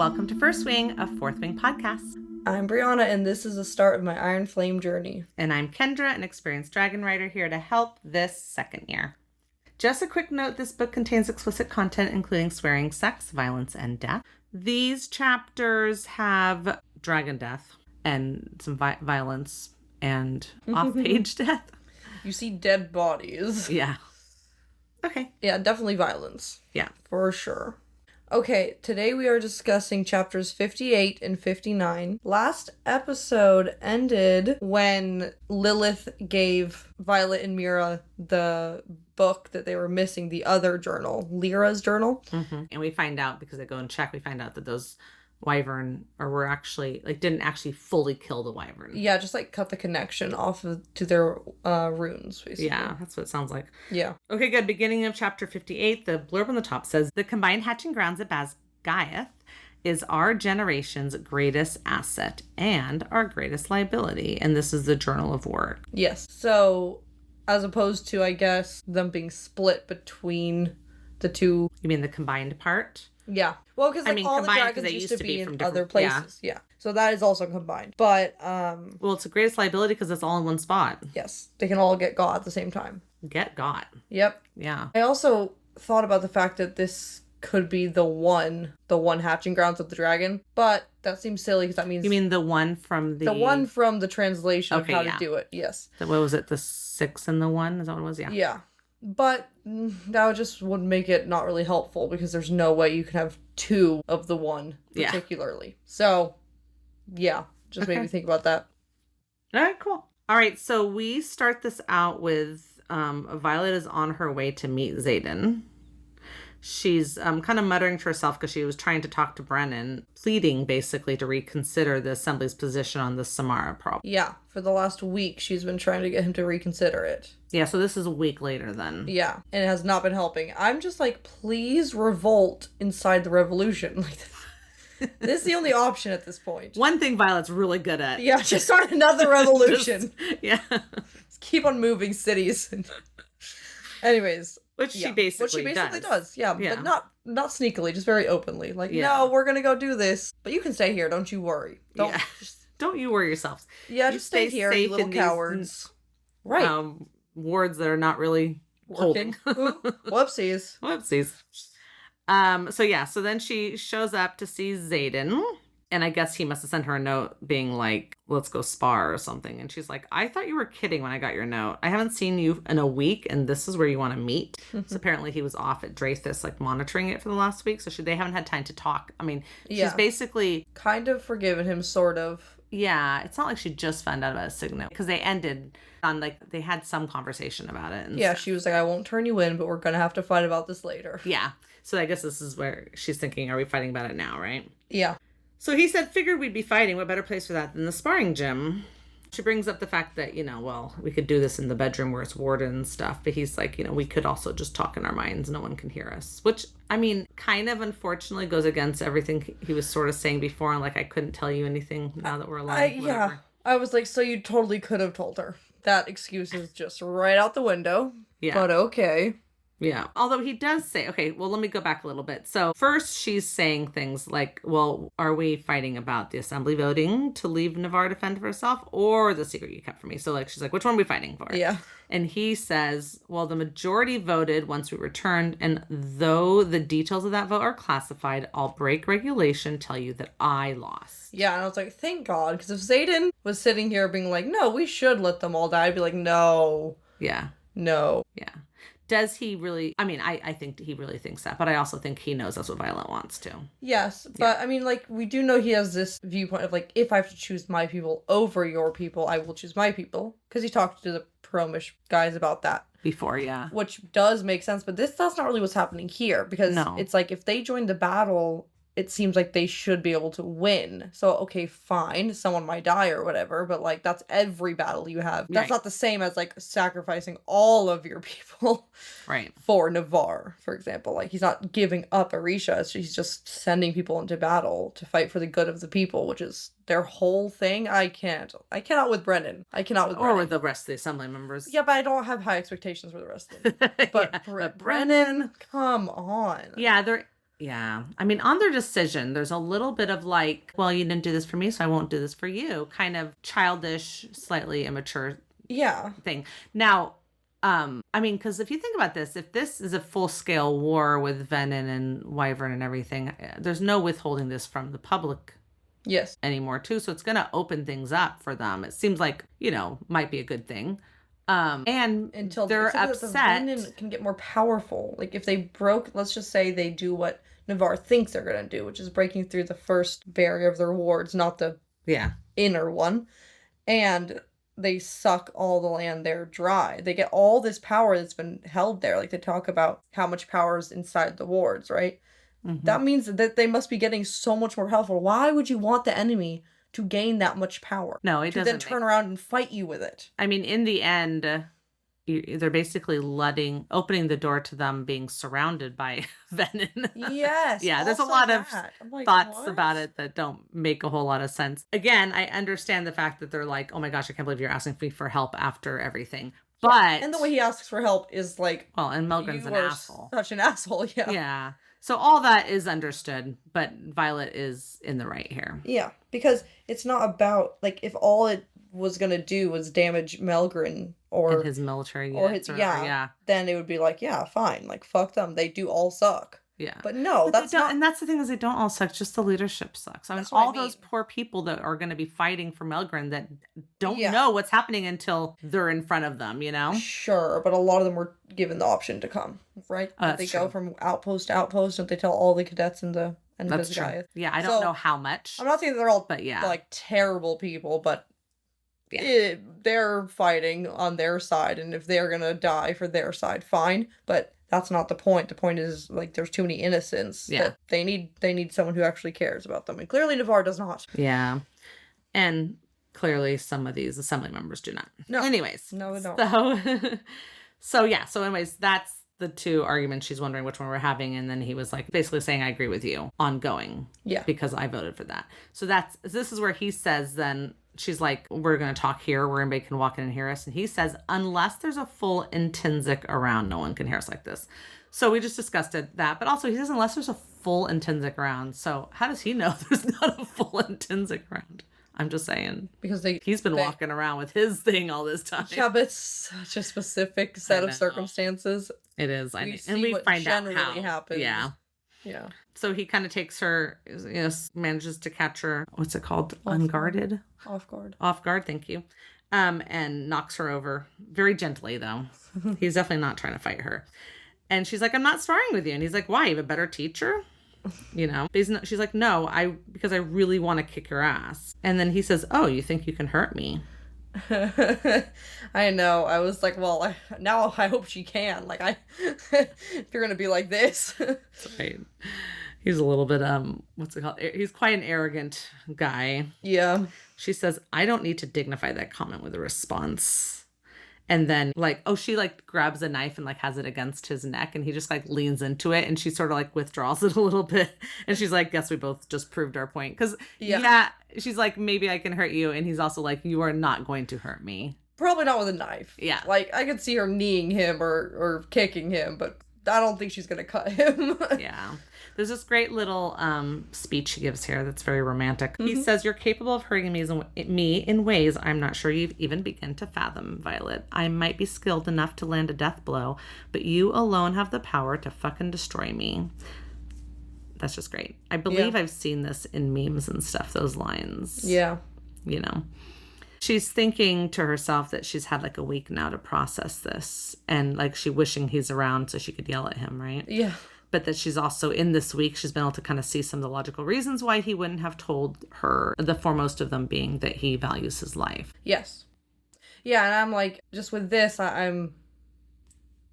Welcome to First Wing, a Fourth Wing podcast. I'm Brianna, and this is the start of my Iron Flame journey. And I'm Kendra, an experienced dragon rider, here to help this second year. Just a quick note, this book contains explicit content, including swearing, sex, violence, and death. These chapters have dragon death and some violence and off-page death. You see dead bodies. Yeah. Okay. Yeah, definitely violence. Yeah. For sure. Okay, today we are discussing chapters 58 and 59. Last episode ended when Lilith gave Violet and Mira the book that they were missing, the other journal, Lyra's journal. Mm-hmm. And we find out, because they go and check, we find out that those wyvern, or were actually, didn't actually fully kill the wyvern. Yeah, just, cut the connection off to their runes, basically. Yeah, that's what it sounds like. Yeah. Okay, good. Beginning of chapter 58, the blurb on the top says, "The combined hatching grounds at Basgaeth is our generation's greatest asset and our greatest liability." And this is the Journal of Work. Yes. So, as opposed to, I guess, them being split between the two. You mean the combined part? Yeah. Well, because all the dragons used to be in other places. Yeah. So that is also combined. But, well, it's the greatest liability because it's all in one spot. Yes. They can all get got at the same time. Get got. Yep. Yeah. I also thought about the fact that this could be the one hatching grounds of the dragon. But that seems silly because that means... You mean the one from the... The one from the translation of how to do it. Yes. What was it? The 6 and the 1? Is that what it was? Yeah. Yeah. But that just would make it not really helpful because there's no way you can have 2 of the one particularly. Yeah. So, yeah, just made me think about that. All right, cool. All right, so we start this out with Violet is on her way to meet Xaden. She's kind of muttering to herself because she was trying to talk to Brennan, pleading basically to reconsider the Assembly's position on the Samara problem. Yeah, for the last week she's been trying to get him to reconsider it. Yeah, so this is a week later then. Yeah, and it has not been helping. I'm just like, please revolt inside the revolution. This is the only option at this point. One thing Violet's really good at. Yeah, just start another revolution. Just keep on moving cities. Anyways. Which she basically does. Yeah, but not sneakily, just very openly. No, we're going to go do this. But you can stay here, don't you worry. Don't you worry yourselves. Yeah, you just stay here, you little cowards. Right. Wards that are not really working. Whoopsies. So then she shows up to see Xaden. And I guess he must have sent her a note being like, let's go spar or something. And she's like, I thought you were kidding when I got your note. I haven't seen you in a week, and this is where you want to meet. So apparently he was off at Drathis, monitoring it for the last week. So they haven't had time to talk. I mean, she's basically... kind of forgiven him, sort of. Yeah, it's not like she just found out about a signet. Because they ended on, they had some conversation about it. And she was like, I won't turn you in, but we're going to have to fight about this later. Yeah. So I guess this is where she's thinking, are we fighting about it now, right? Yeah. So he said, figured we'd be fighting. What better place for that than the sparring gym? She brings up the fact that, we could do this in the bedroom where it's warded and stuff. But he's like, we could also just talk in our minds. No one can hear us. Which, kind of unfortunately goes against everything he was sort of saying before. And I couldn't tell you anything now that we're alive. Yeah. I was like, so you totally could have told her. That excuse is just right out the window. Yeah. But okay. Yeah. Although he does say, okay, well, let me go back a little bit. So first she's saying things like, well, are we fighting about the assembly voting to leave Navarre to fend for herself or the secret you kept from me? So she's like, which one are we fighting for? Yeah. And he says, well, the majority voted once we returned. And though the details of that vote are classified, I'll break regulation, tell you that I lost. Yeah. And I was like, thank God. Because if Xaden was sitting here being like, no, we should let them all die, I'd be like, no. Yeah. No. Yeah. Does he really... I think he really thinks that, but I also think he knows that's what Violet wants to. Yes, but we do know he has this viewpoint of if I have to choose my people over your people, I will choose my people. Because he talked to the Promish guys about that. Before, yeah. Which does make sense, but that's not really what's happening here. Because it's if they join the battle... it seems like they should be able to win. So, okay, fine. Someone might die or whatever, but, that's every battle you have. That's not the same as, sacrificing all of your people. Right. For Navarre, for example. He's not giving up Arisha. He's just sending people into battle to fight for the good of the people, which is their whole thing. I cannot with Brennan. Or with the rest of the assembly members. Yeah, but I don't have high expectations for the rest of them. But Brennan, come on. Yeah, they're... Yeah. I mean, on their decision, there's a little bit of like, well, you didn't do this for me, so I won't do this for you. Kind of childish, slightly immature Yeah. thing. Now, I mean, because if you think about this, if this is a full scale war with Venom and Wyvern and everything, there's no withholding this from the public Yes. anymore, too. So it's going to open things up for them. It seems like, might be a good thing. And Until they're except that the upset. Venom can get more powerful. Like if they broke, let's just say they do what Navarre thinks they're gonna do, which is breaking through the first barrier of their wards, not the Yeah. inner one, and they suck all the land there dry. They get all this power that's been held there. Like they talk about how much power is inside the wards, right? Mhm. That means that they must be getting so much more powerful. Why would you want the enemy to gain that much power? No, it to doesn't. then turn around and fight you with it. I mean, in the end, they're basically opening the door to them being surrounded by Venom. Yes. Yeah, there's a also lot of that. I'm like, thoughts what? about it that don't make a whole lot of sense. Again, I understand the fact that they're like, oh my gosh, I can't believe you're asking me for help after everything. But And the way he asks for help is like, well, and Melgren's you an are asshole. such an asshole. Yeah. Yeah. So all that is understood, but Violet is in the right here. Yeah, because it's not about like if all it was gonna do was damage Melgren or And his military or units his or yeah, then it would be like, yeah, fine, like fuck them, they do all suck. Yeah. But no, But that's they don't, not. and that's the thing is they don't all suck. Just the leadership sucks. I mean, That's what I all those mean. poor people that are going to be fighting for Melgren that don't Yeah. know what's happening until they're in front of them. Sure, but a lot of them were given the option to come, right? Oh, that's they true. go from outpost to outpost, and they tell all the cadets in the That's true. Vizcaya. Yeah, I don't know how much. I'm not saying they're all But yeah. like terrible people, but Yeah. they're fighting on their side, and if they're gonna die for their side, fine. But that's not the point. The point is like there's too many innocents. Yeah. That they need someone who actually cares about them, and clearly Navarre does not. Yeah. And clearly some of these assembly members do not. No. Anyways. No, they don't. So yeah. So anyways, that's the two arguments. She's wondering which one we're having. And then he was like basically saying, I agree with you ongoing. Yeah. Because I voted for that. So this is where he says then, she's like, we're going to talk here where anybody can walk in and hear us. And he says, unless there's a full intrinsic around, no one can hear us like this. So we just discussed that. But also he says, unless there's a full intrinsic around. So how does he know there's not a full intrinsic around? I'm just saying. Because he's been walking around with his thing all this time. Yeah, but it's such a specific set of circumstances. It is. And we find out how. happens. Yeah. Yeah. So he kind of takes her, manages to catch her, what's it called? Unguarded? Off guard. Off guard, thank you. And knocks her over. Very gently, though. He's definitely not trying to fight her. And she's like, I'm not sparring with you. And he's like, why? You have a better teacher? She's like, no, because I really want to kick your ass. And then he says, oh, you think you can hurt me? I know. I was like, well, now I hope she can. Like, if you're gonna be like this. Right. He's a little bit, what's it called? He's quite an arrogant guy. Yeah. She says, I don't need to dignify that comment with a response. And then she grabs a knife and has it against his neck, and he just leans into it, and she sort of withdraws it a little bit. And she's like, guess we both just proved our point. Cause she's like, maybe I can hurt you. And he's also like, you are not going to hurt me. Probably not with a knife. Yeah. I could see her kneeing him or kicking him, but I don't think she's gonna cut him. Yeah. There's this great little speech he gives here that's very romantic. Mm-hmm. He says, you're capable of hurting me in ways I'm not sure you've even begun to fathom, Violet. I might be skilled enough to land a death blow, but you alone have the power to fucking destroy me. That's just great. I believe I've seen this in memes and stuff, those lines. Yeah. She's thinking to herself that she's had a week now to process this, and she wishing he's around so she could yell at him, right? Yeah. But that she's also in this week, she's been able to kind of see some of the logical reasons why he wouldn't have told her, the foremost of them being that he values his life. Yes. Yeah, and I'm like, just with this, I'm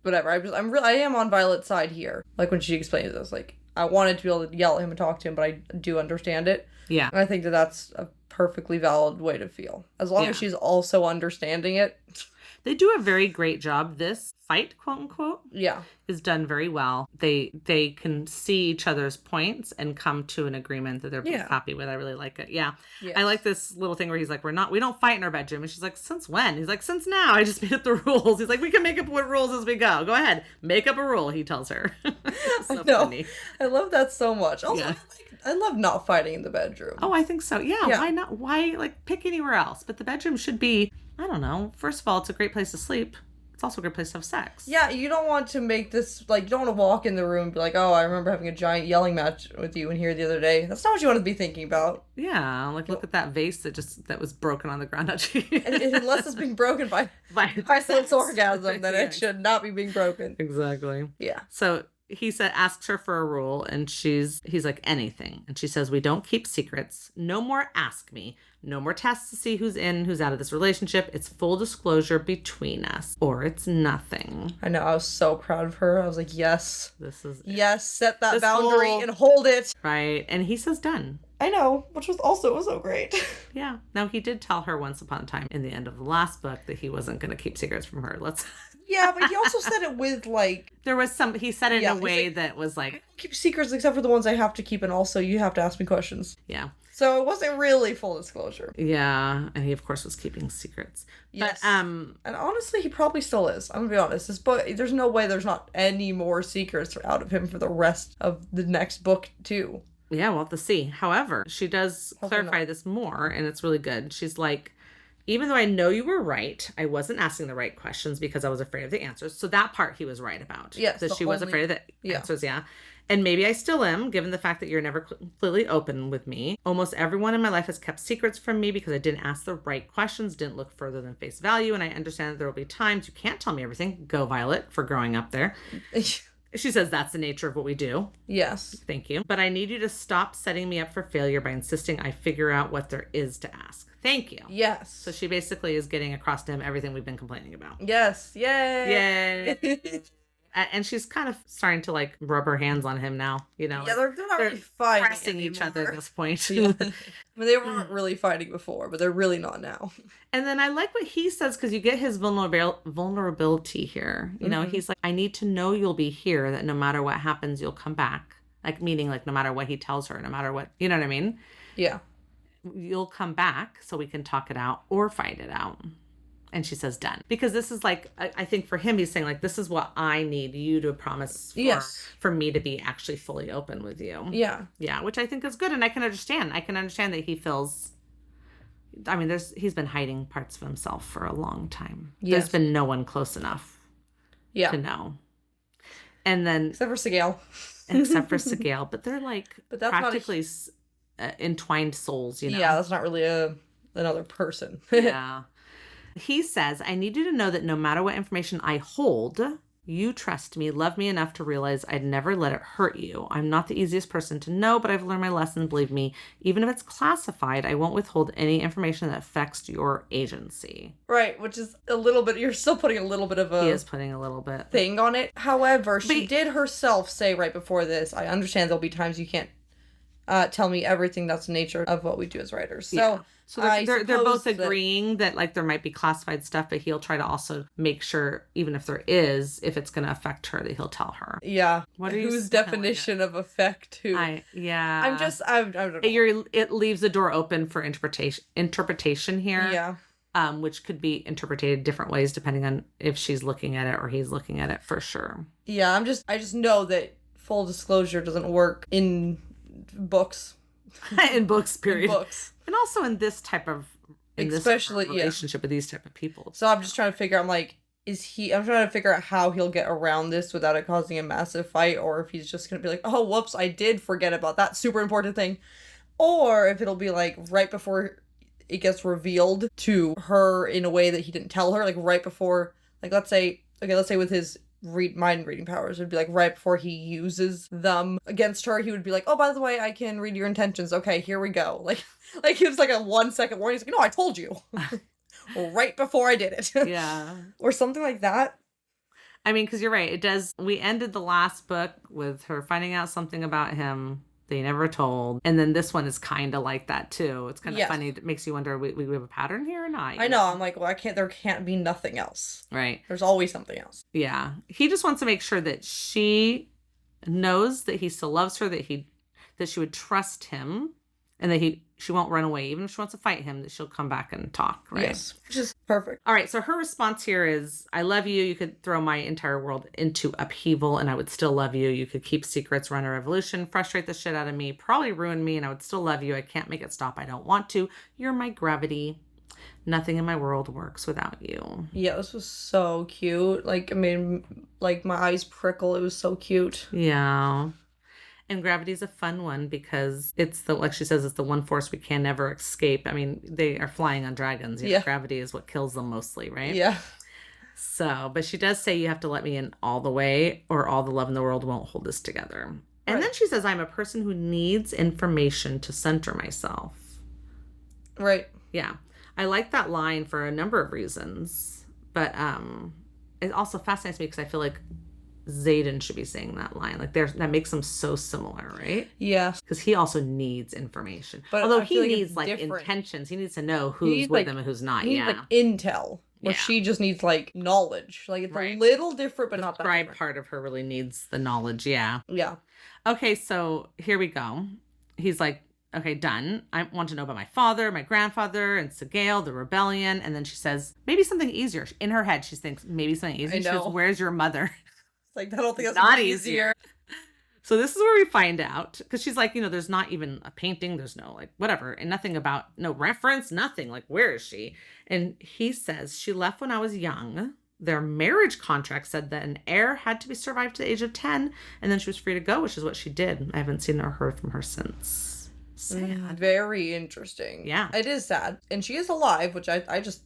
whatever. I am on Violet's side here. When she explains this, I wanted to be able to yell at him and talk to him, but I do understand it. Yeah. And I think that that's a perfectly valid way to feel. As long as she's also understanding it. They do a very great job. This fight, quote unquote, Yeah. is done very well. They can see each other's points and come to an agreement that they're both happy with. I really like it. Yeah. Yes. I like this little thing where he's like, we don't fight in our bedroom. And she's like, since when? He's like, since now. I just made up the rules. He's like, we can make up what rules as we go. Go ahead. Make up a rule, he tells her. So I know. funny. I love that so much. Also, Yeah. I love not fighting in the bedroom. Oh, I think so. Yeah. Yeah. Why not? Why like pick anywhere else? But the bedroom should be, I don't know. First of all, it's a great place to sleep. It's also a great place to have sex. Yeah, you don't want to make this, like, you don't want to walk in the room and be like, oh, I remember having a giant yelling match with you in here the other day. That's not what you want to be thinking about. Yeah, like look at that vase that was broken on the ground. Unless it's being broken by sense orgasm, then it should not be being broken. Exactly. Yeah. So he asks her for a rule, and he's like, anything. And she says, we don't keep secrets. No more ask me. No more tests to see who's in, who's out of this relationship. It's full disclosure between us, or it's nothing. I know. I was so proud of her. I was like, yes. Yes, set that boundary and hold it. Right. And he says done. I know, which was also so great. Yeah. Now, he did tell her once upon a time in the end of the last book that he wasn't going to keep secrets from her. Yeah, but he also said it with, like... There was he said it in a way that was like... I don't keep secrets except for the ones I have to keep, and also you have to ask me questions. Yeah. So it wasn't really full disclosure. Yeah, and he, of course, was keeping secrets. Yes. But, and honestly, he probably still is. I'm gonna be honest. This book, there's no way there's not any more secrets out of him for the rest of the next book, too. Yeah, we'll have to see. However, she does clarify this more, and it's really good. She's like, even though I know you were right, I wasn't asking the right questions because I was afraid of the answers. So that part he was right about. Yes. That she was afraid of the answers, yeah. And maybe I still am, given the fact that you're never completely open with me. Almost everyone in my life has kept secrets from me because I didn't ask the right questions, didn't look further than face value, and I understand that there will be times you can't tell me everything. Go, Violet, for growing up there. She says that's the nature of what we do. Yes. Thank you. But I need you to stop setting me up for failure by insisting I figure out what there is to ask. Thank you. Yes. So she basically is getting across to him everything we've been complaining about. Yes. Yay. Yay. And she's kind of starting to like rub her hands on him now, you know. Yeah, they're not really fighting pressing each other at this point. Yeah. I mean, they weren't really fighting before, but they're really not now. And then I like what he says, because you get his vulnerability here. You know, he's like, I need to know you'll be here, that no matter what happens, you'll come back. Like, meaning like no matter what he tells her, no matter what, you know what I mean? Yeah. You'll come back so we can talk it out or fight it out. And she says done. Because this is like, I think for him, he's saying like, this is what I need you to promise for me to be actually fully open with you. Yeah. Yeah, which I think is good. And I can understand. I can understand that he feels, I mean, he's been hiding parts of himself for a long time. Yes. There's been no one close enough to know. And then. Except for Sigale. But they're like but that's practically entwined souls, you know? Yeah, that's not really another person. Yeah. He says, I need you to know that no matter what information I hold, you trust me, love me enough to realize I'd never let it hurt you. I'm not the easiest person to know, but I've learned my lesson. Believe me, even if it's classified, I won't withhold any information that affects your agency. Right, which is a little bit, you're still putting a little bit of a... He is putting a little bit. ...thing on it. However, she did herself say right before this, I understand there'll be times you can't tell me everything. That's the nature of what we do as writers. So... Yeah. So they're both agreeing that like there might be classified stuff, but he'll try to also make sure, even if there is, if it's going to affect her, that he'll tell her. Yeah. What are whose definition of affect who? I don't know. It leaves the door open for interpretation here. Yeah. Which could be interpreted different ways depending on if she's looking at it or he's looking at it, for sure. Yeah. I just know that full disclosure doesn't work in books. In books, period. In books. And also in this type of relationship with these type of people. So I'm just trying to figure out, I'm like, I'm trying to figure out how he'll get around this without it causing a massive fight, or if he's just going to be like, oh, whoops, I did forget about that super important thing. Or if it'll be like right before it gets revealed to her in a way that he didn't tell her, like right before, like let's say with his mind reading powers, it'd be like right before he uses them against her, he would be like, oh, by the way, I can read your intentions. Okay, here we go. Like it was like a 1 second warning. He's like, no, I told you. Right before I did it. Yeah. Or something like that. I mean, because you're right. It does. We ended the last book with her finding out something about him They never told. And then this one is kind of like that too. It's kind of Yes. funny. It makes you wonder, we have a pattern here or not? I know. I'm like, well, there can't be nothing else. Right. There's always something else. Yeah. He just wants to make sure that she knows that he still loves her, that she would trust him, and that she won't run away. Even if she wants to fight him, that she'll come back and talk, right? Yes. Which is perfect. All right, so her response here is, I love you. You could throw my entire world into upheaval and I would still love you. You could keep secrets, run a revolution, frustrate the shit out of me, probably ruin me, and I would still love you. I can't make it stop. I don't want to. You're my gravity. Nothing in my world works without you. Yeah, this was so cute. Like, I mean, like, my eyes prickle. It was so cute. Yeah. And gravity's a fun one because it's like she says, it's the one force we can never escape. I mean, they are flying on dragons. You know, gravity is what kills them mostly, right? Yeah. So, but she does say you have to let me in all the way or all the love in the world won't hold us together. And then she says, I'm a person who needs information to center myself. Right. Yeah. I like that line for a number of reasons. But it also fascinates me because I feel like Xaden should be saying that line. Like that makes them so similar, right? Yeah. Because he also needs information. But although he needs like different. Intentions. He needs to know who's with him and who's not. He needs like intel. Where she just needs like knowledge. Like it's a little different, but not that different. Part of her really needs the knowledge, yeah. Yeah. Okay, so here we go. He's like, okay, done. I want to know about my father, my grandfather, and Segale, the rebellion. And then she says, maybe something easier. In her head, she thinks, maybe something easier. She says, where's your mother? Like, I don't think that's not easier. So this is where we find out, because she's like, there's not even a painting, there's no like whatever, and nothing about, no reference, nothing. Like, where is she? And he says, she left when I was young. Their marriage contract said that an heir had to be survived to the age of 10, and then she was free to go, which is what she did. I haven't seen or heard from her since. Sad. Very interesting. Yeah. It is sad. And she is alive, which I just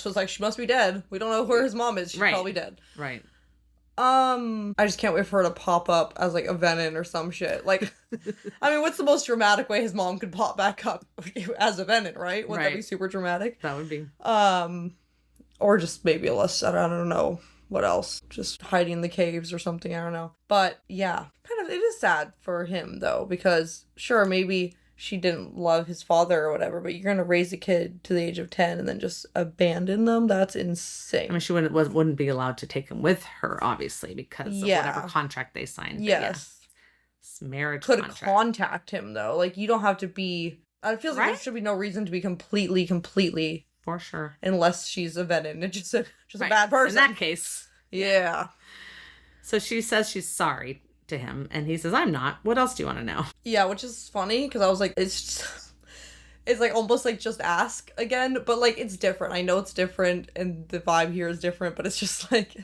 was like, she must be dead. We don't know where his mom is. She's probably dead. Right. I just can't wait for her to pop up as like a Venom or some shit. Like, I mean, what's the most dramatic way his mom could pop back up as a Venom, right? Wouldn't that be super dramatic? That would be. Or just maybe less, I don't know what else. Just hiding in the caves or something, I don't know. But yeah, kind of, it is sad for him though, because sure, maybe she didn't love his father or whatever, but you're going to raise a kid to the age of 10 and then just abandon them? That's insane. I mean, she wouldn't be allowed to take him with her, obviously, because of whatever contract they signed. Yes. Yeah. Marriage could contract. Contact him, though. Like, you don't have to be... It feels like there should be no reason to be completely... For sure. Unless she's a Venom. It's just a bad person. In that case. Yeah. So she says she's sorry to him, and he says, I'm not. What else do you want to know? Yeah, which is funny, because I was like, it's like almost like just ask again, but like it's different. I know it's different, and the vibe here is different, but it's just like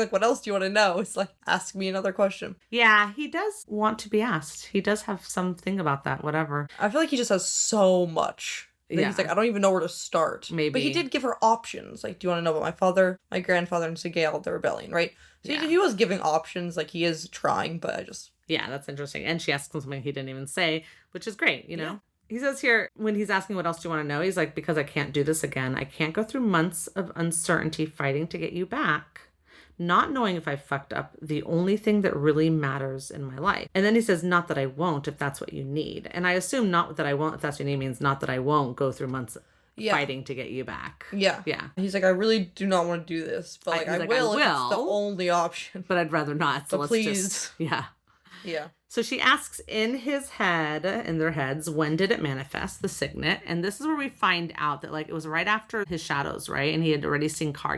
what else do you want to know? It's like, ask me another question. Yeah, he does want to be asked. He does have something about that, whatever. I feel like he just has so much. He's like, I don't even know where to start. Maybe. But he did give her options. Like, do you want to know about my father, my grandfather, and Segale, the rebellion, right? So he was giving options. Like, he is trying, but I just... Yeah, that's interesting. And she asks him something he didn't even say, which is great, you know? Yeah. He says here, when he's asking what else do you want to know, he's like, because I can't do this again. I can't go through months of uncertainty fighting to get you back. Not knowing if I fucked up the only thing that really matters in my life. And then he says, not that I won't, if that's what you need. And I assume not that I won't, if that's what you need, means not that I won't go through months fighting to get you back. Yeah. Yeah. He's like, I really do not want to do this, but like, I will if it's the only option. But I'd rather not. So let's please. Just, yeah. Yeah. So she asks in their heads, when did it manifest, the signet? And this is where we find out that like it was right after his shadows, right? And he had already seen Car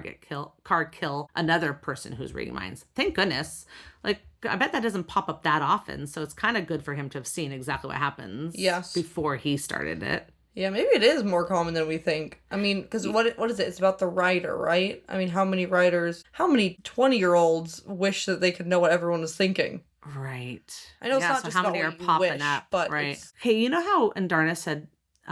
kill another person who's reading minds. Thank goodness. Like, I bet that doesn't pop up that often. So it's kind of good for him to have seen exactly what happens before he started it. Yeah, maybe it is more common than we think. I mean, because what is it? It's about the writer, right? I mean, how many 20-year-olds wish that they could know what everyone is thinking? Right. I know it's not just how many are popping up, but right. Hey, you know how Andarna said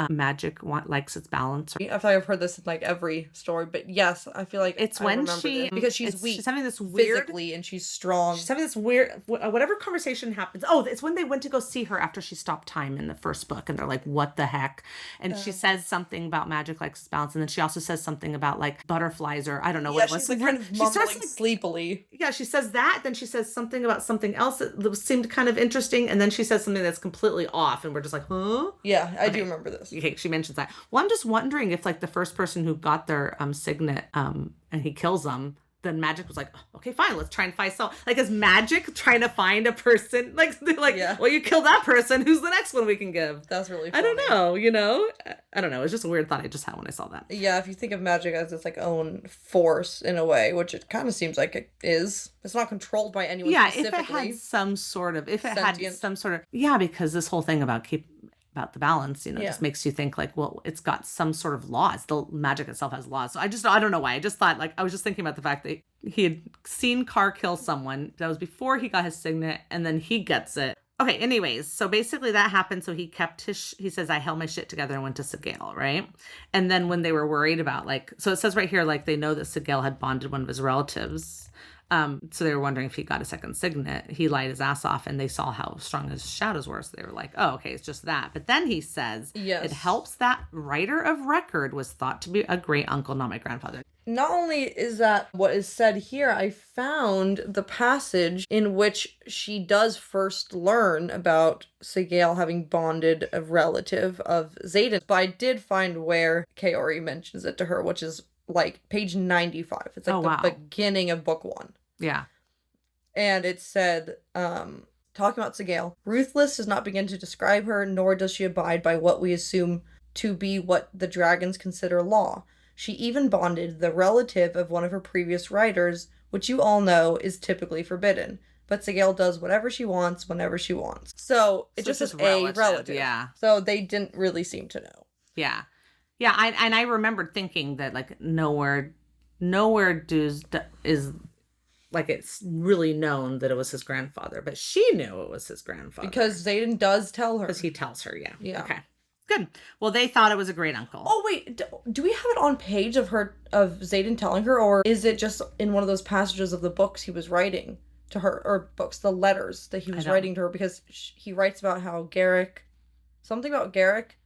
magic likes its balance. I feel like I've heard this in like every story, but yes, I feel like It's I when remember she this. Because she's weak, she's having this weird physically, and she's strong. She's having this weird, whatever conversation happens. Oh, it's when they went to go see her after she stopped time in the first book. And they're like, what the heck? And she says something about magic likes its balance. And then she also says something about like butterflies or I don't know what it was. She's like kind of mumbling sleepily. Yeah, she says that. Then she says something about something else that seemed kind of interesting. And then she says something that's completely off. And we're just like, huh? Yeah, I do remember this. Okay, she mentions that. Well, I'm just wondering if like the first person who got their signet and he kills them, then magic was like, oh, okay, fine, let's try and find someone. Like, is magic trying to find a person? Like, they're like, well, you kill that person. Who's the next one we can give? That's really funny. I don't know, you know? I don't know. It's just a weird thought I just had when I saw that. Yeah, if you think of magic as its like own force in a way, which it kind of seems like it is. It's not controlled by anyone specifically. If it had some sort of, because this whole thing about the balance, just makes you think like, well, it's got some sort of laws. The magic itself has laws. So I don't know why. I just thought like, I was just thinking about the fact that he had seen Carr kill someone. That was before he got his signet and then he gets it. Okay, anyways, so basically that happened. So he kept he says, I held my shit together and went to Sigale, right? And then when they were worried about so it says right here, like they know that Sigale had bonded one of his relatives. So they were wondering if he got a second signet. He lied his ass off and they saw how strong his shadows were. So they were like, oh, okay, it's just that. But then he says, it helps that writer of record was thought to be a great uncle, not my grandfather. Not only is that what is said here, I found the passage in which she does first learn about Sigale having bonded a relative of Xaden. But I did find where Kaori mentions it to her, which is like page 95. It's like the beginning of book 1. Yeah. And it said, talking about Sigale, ruthless does not begin to describe her, nor does she abide by what we assume to be what the dragons consider law. She even bonded the relative of one of her previous writers, which you all know is typically forbidden. But Sigale does whatever she wants, whenever she wants. So it just is a relative. Yeah. So they didn't really seem to know. Yeah. Yeah, I remembered thinking that like nowhere is like it's really known that it was his grandfather, but she knew it was his grandfather because Xaden does tell her. Because he tells her, yeah. Yeah. Okay, good. Well, they thought it was a great uncle. Oh wait, do we have it on page of Xaden telling her, or is it just in one of those passages of the books he was writing to her, or the letters that he was writing to her? Because he writes about how something about Garrick.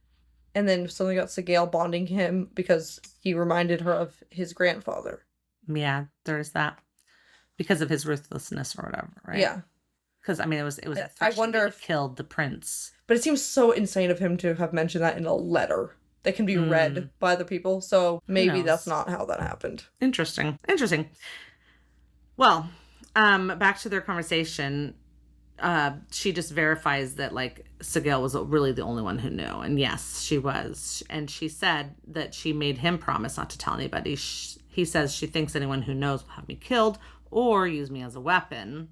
And then something about Sigale bonding him because he reminded her of his grandfather. Yeah, there's that. Because of his ruthlessness or whatever, right? Yeah. Because, I mean, it was I wonder if killed the prince. But it seems so insane of him to have mentioned that in a letter that can be read by the people. So maybe that's not how that happened. Interesting. Well, back to their conversation. She just verifies that like Sigale was really the only one who knew, and yes, she was. And she said that she made him promise not to tell anybody. He says she thinks anyone who knows will have me killed or use me as a weapon.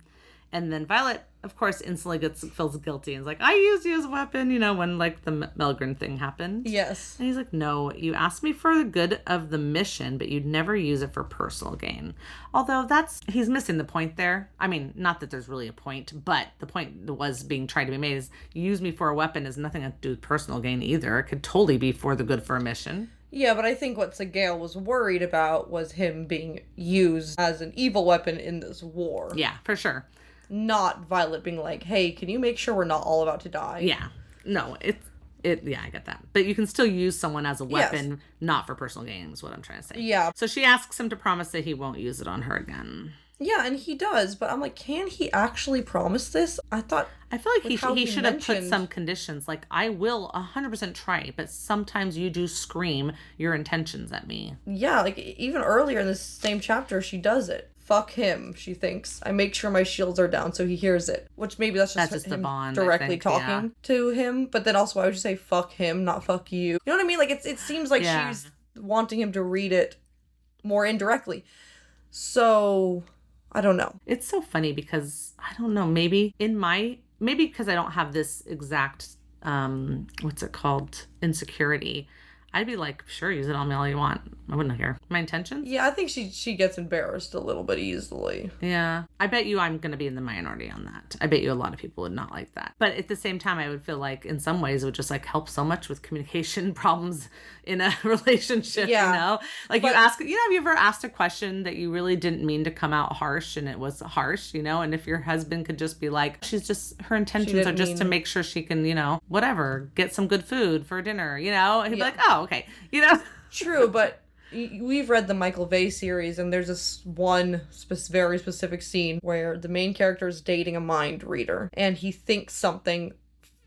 And then Violet, of course, instantly feels guilty and is like, I used you as a weapon, when like the Melgren thing happened. Yes. And he's like, no, you asked me for the good of the mission, but you'd never use it for personal gain. Although he's missing the point there. I mean, not that there's really a point, but the point that was being tried to be made is use me for a weapon has nothing to do with personal gain either. It could totally be for the good for a mission. Yeah, but I think what Sigale was worried about was him being used as an evil weapon in this war. Yeah, for sure. Not Violet being like, hey, can you make sure we're not all about to die? Yeah. No, yeah, I get that. But you can still use someone as a weapon, not for personal gain, is what I'm trying to say. Yeah. So she asks him to promise that he won't use it on her again. Yeah, and he does, but I'm like, can he actually promise this? I feel like he should have put some conditions, like, I will 100% try, but sometimes you do scream your intentions at me. Yeah, like, even earlier in this same chapter, she does it. Fuck him, she thinks. I make sure my shields are down so he hears it. Which maybe that's just him the bond, directly talking to him. But then also, why would you say fuck him, not fuck you? You know what I mean? Like, it seems like she's wanting him to read it more indirectly. So, I don't know. It's so funny because, I don't know, maybe because I don't have this exact, what's it called, insecurity. I'd be like, sure, use it on me all you want. I wouldn't care. My intentions? Yeah, I think she gets embarrassed a little bit easily. Yeah. I bet you I'm going to be in the minority on that. I bet you a lot of people would not like that. But at the same time, I would feel like in some ways it would just like help so much with communication problems in a relationship, Yeah. you know? Like you ask, you know, have you ever asked a question that you really didn't mean to come out harsh and it was harsh, you know? And if your husband could just be like, her intentions are just to make sure she can, you know, whatever, get some good food for dinner, you know? And he'd be like, oh, okay, you know? True, but we've read the Michael Vey series, and there's this one very specific scene where the main character is dating a mind reader, and he thinks something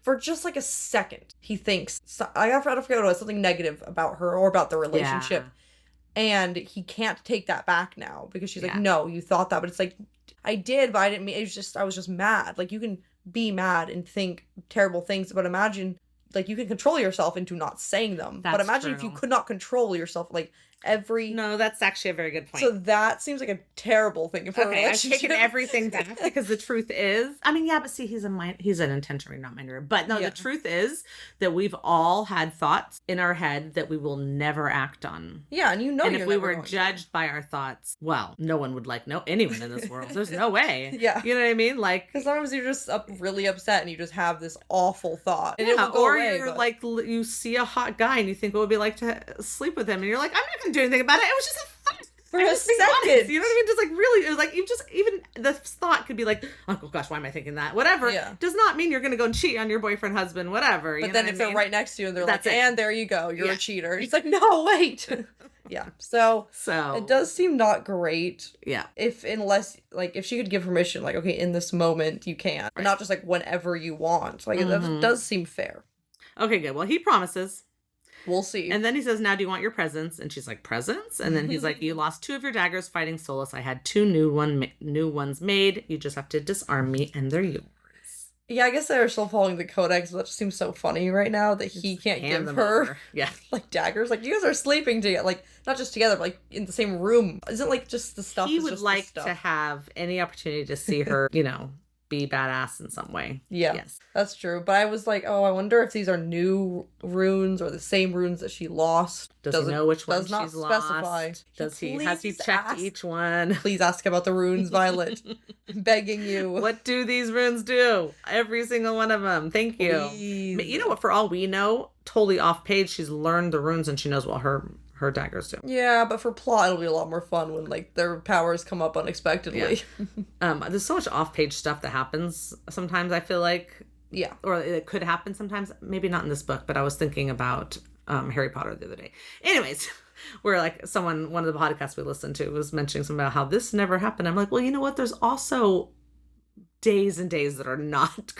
for just like a second. He thinks, I forget what it was, something negative about her or about the relationship. Yeah. And he can't take that back now because she's like, no, you thought that. But it's like, I did, but I didn't mean, I was just mad. Like, you can be mad and think terrible things, but imagine, like, you can control yourself into not saying them. But imagine if you could not control yourself, like, No, that's actually a very good point. So that seems like a terrible thing for a relationship. I've taken everything back because the truth is, I mean, yeah, but see, he's an intention reader, not mind reader. But no, the truth is that we've all had thoughts in our head that we will never act on. Yeah, and and if we were judged by our thoughts, well, no one would anyone in this world. There's no way. Yeah. You know what I mean? Like, because sometimes you're just really upset and you just have this awful thought. And it will go away, you're like, you see a hot guy and you think it would be like to sleep with him. And you're like, I'm not going to do anything about it. It was just a thought. For a second. You know what I mean? Just like really, it was like, even the thought could be like, oh gosh, why am I thinking that? Whatever. Yeah. Does not mean you're going to go and cheat on your boyfriend, husband, whatever. But then if they're right next to you and they're like, and there you go, you're a cheater. It's like, no, wait. Yeah. So it does seem not great. Yeah. If she could give permission, like, okay, in this moment you can. Right. Not just like whenever you want. Like, it does seem fair. Okay, good. Well, he promises. We'll see. And then he says, now do you want your presents? And she's like, presents? And then he's like, you lost 2 of your daggers fighting Solus. I had 2 new ones made. You just have to disarm me and they're yours. Yeah, I guess they're still following the codex, but that just seems so funny right now that he can't give her like daggers. Like, you guys are sleeping together, like not just together, but like in the same room. Isn't like just the stuff? He would like to have any opportunity to see her, you know, be badass in some way. Yeah, yes, that's true. But I was like, oh, I wonder if these are new runes or the same runes that she lost. Does he know which one she's lost? Has he checked each one? Please ask about the runes, Violet. I'm begging you. What do these runes do? Every single one of them. Thank you. Please. You know what? For all we know, totally off page, she's learned the runes and she knows what her daggers do. Yeah, but for plot, it'll be a lot more fun when like their powers come up unexpectedly. Yeah. There's so much off-page stuff that happens sometimes, I feel like. Yeah. Or it could happen sometimes. Maybe not in this book, but I was thinking about Harry Potter the other day. Anyways, where like one of the podcasts we listened to was mentioning something about how this never happened. I'm like, well, you know what? There's also days and days that are not,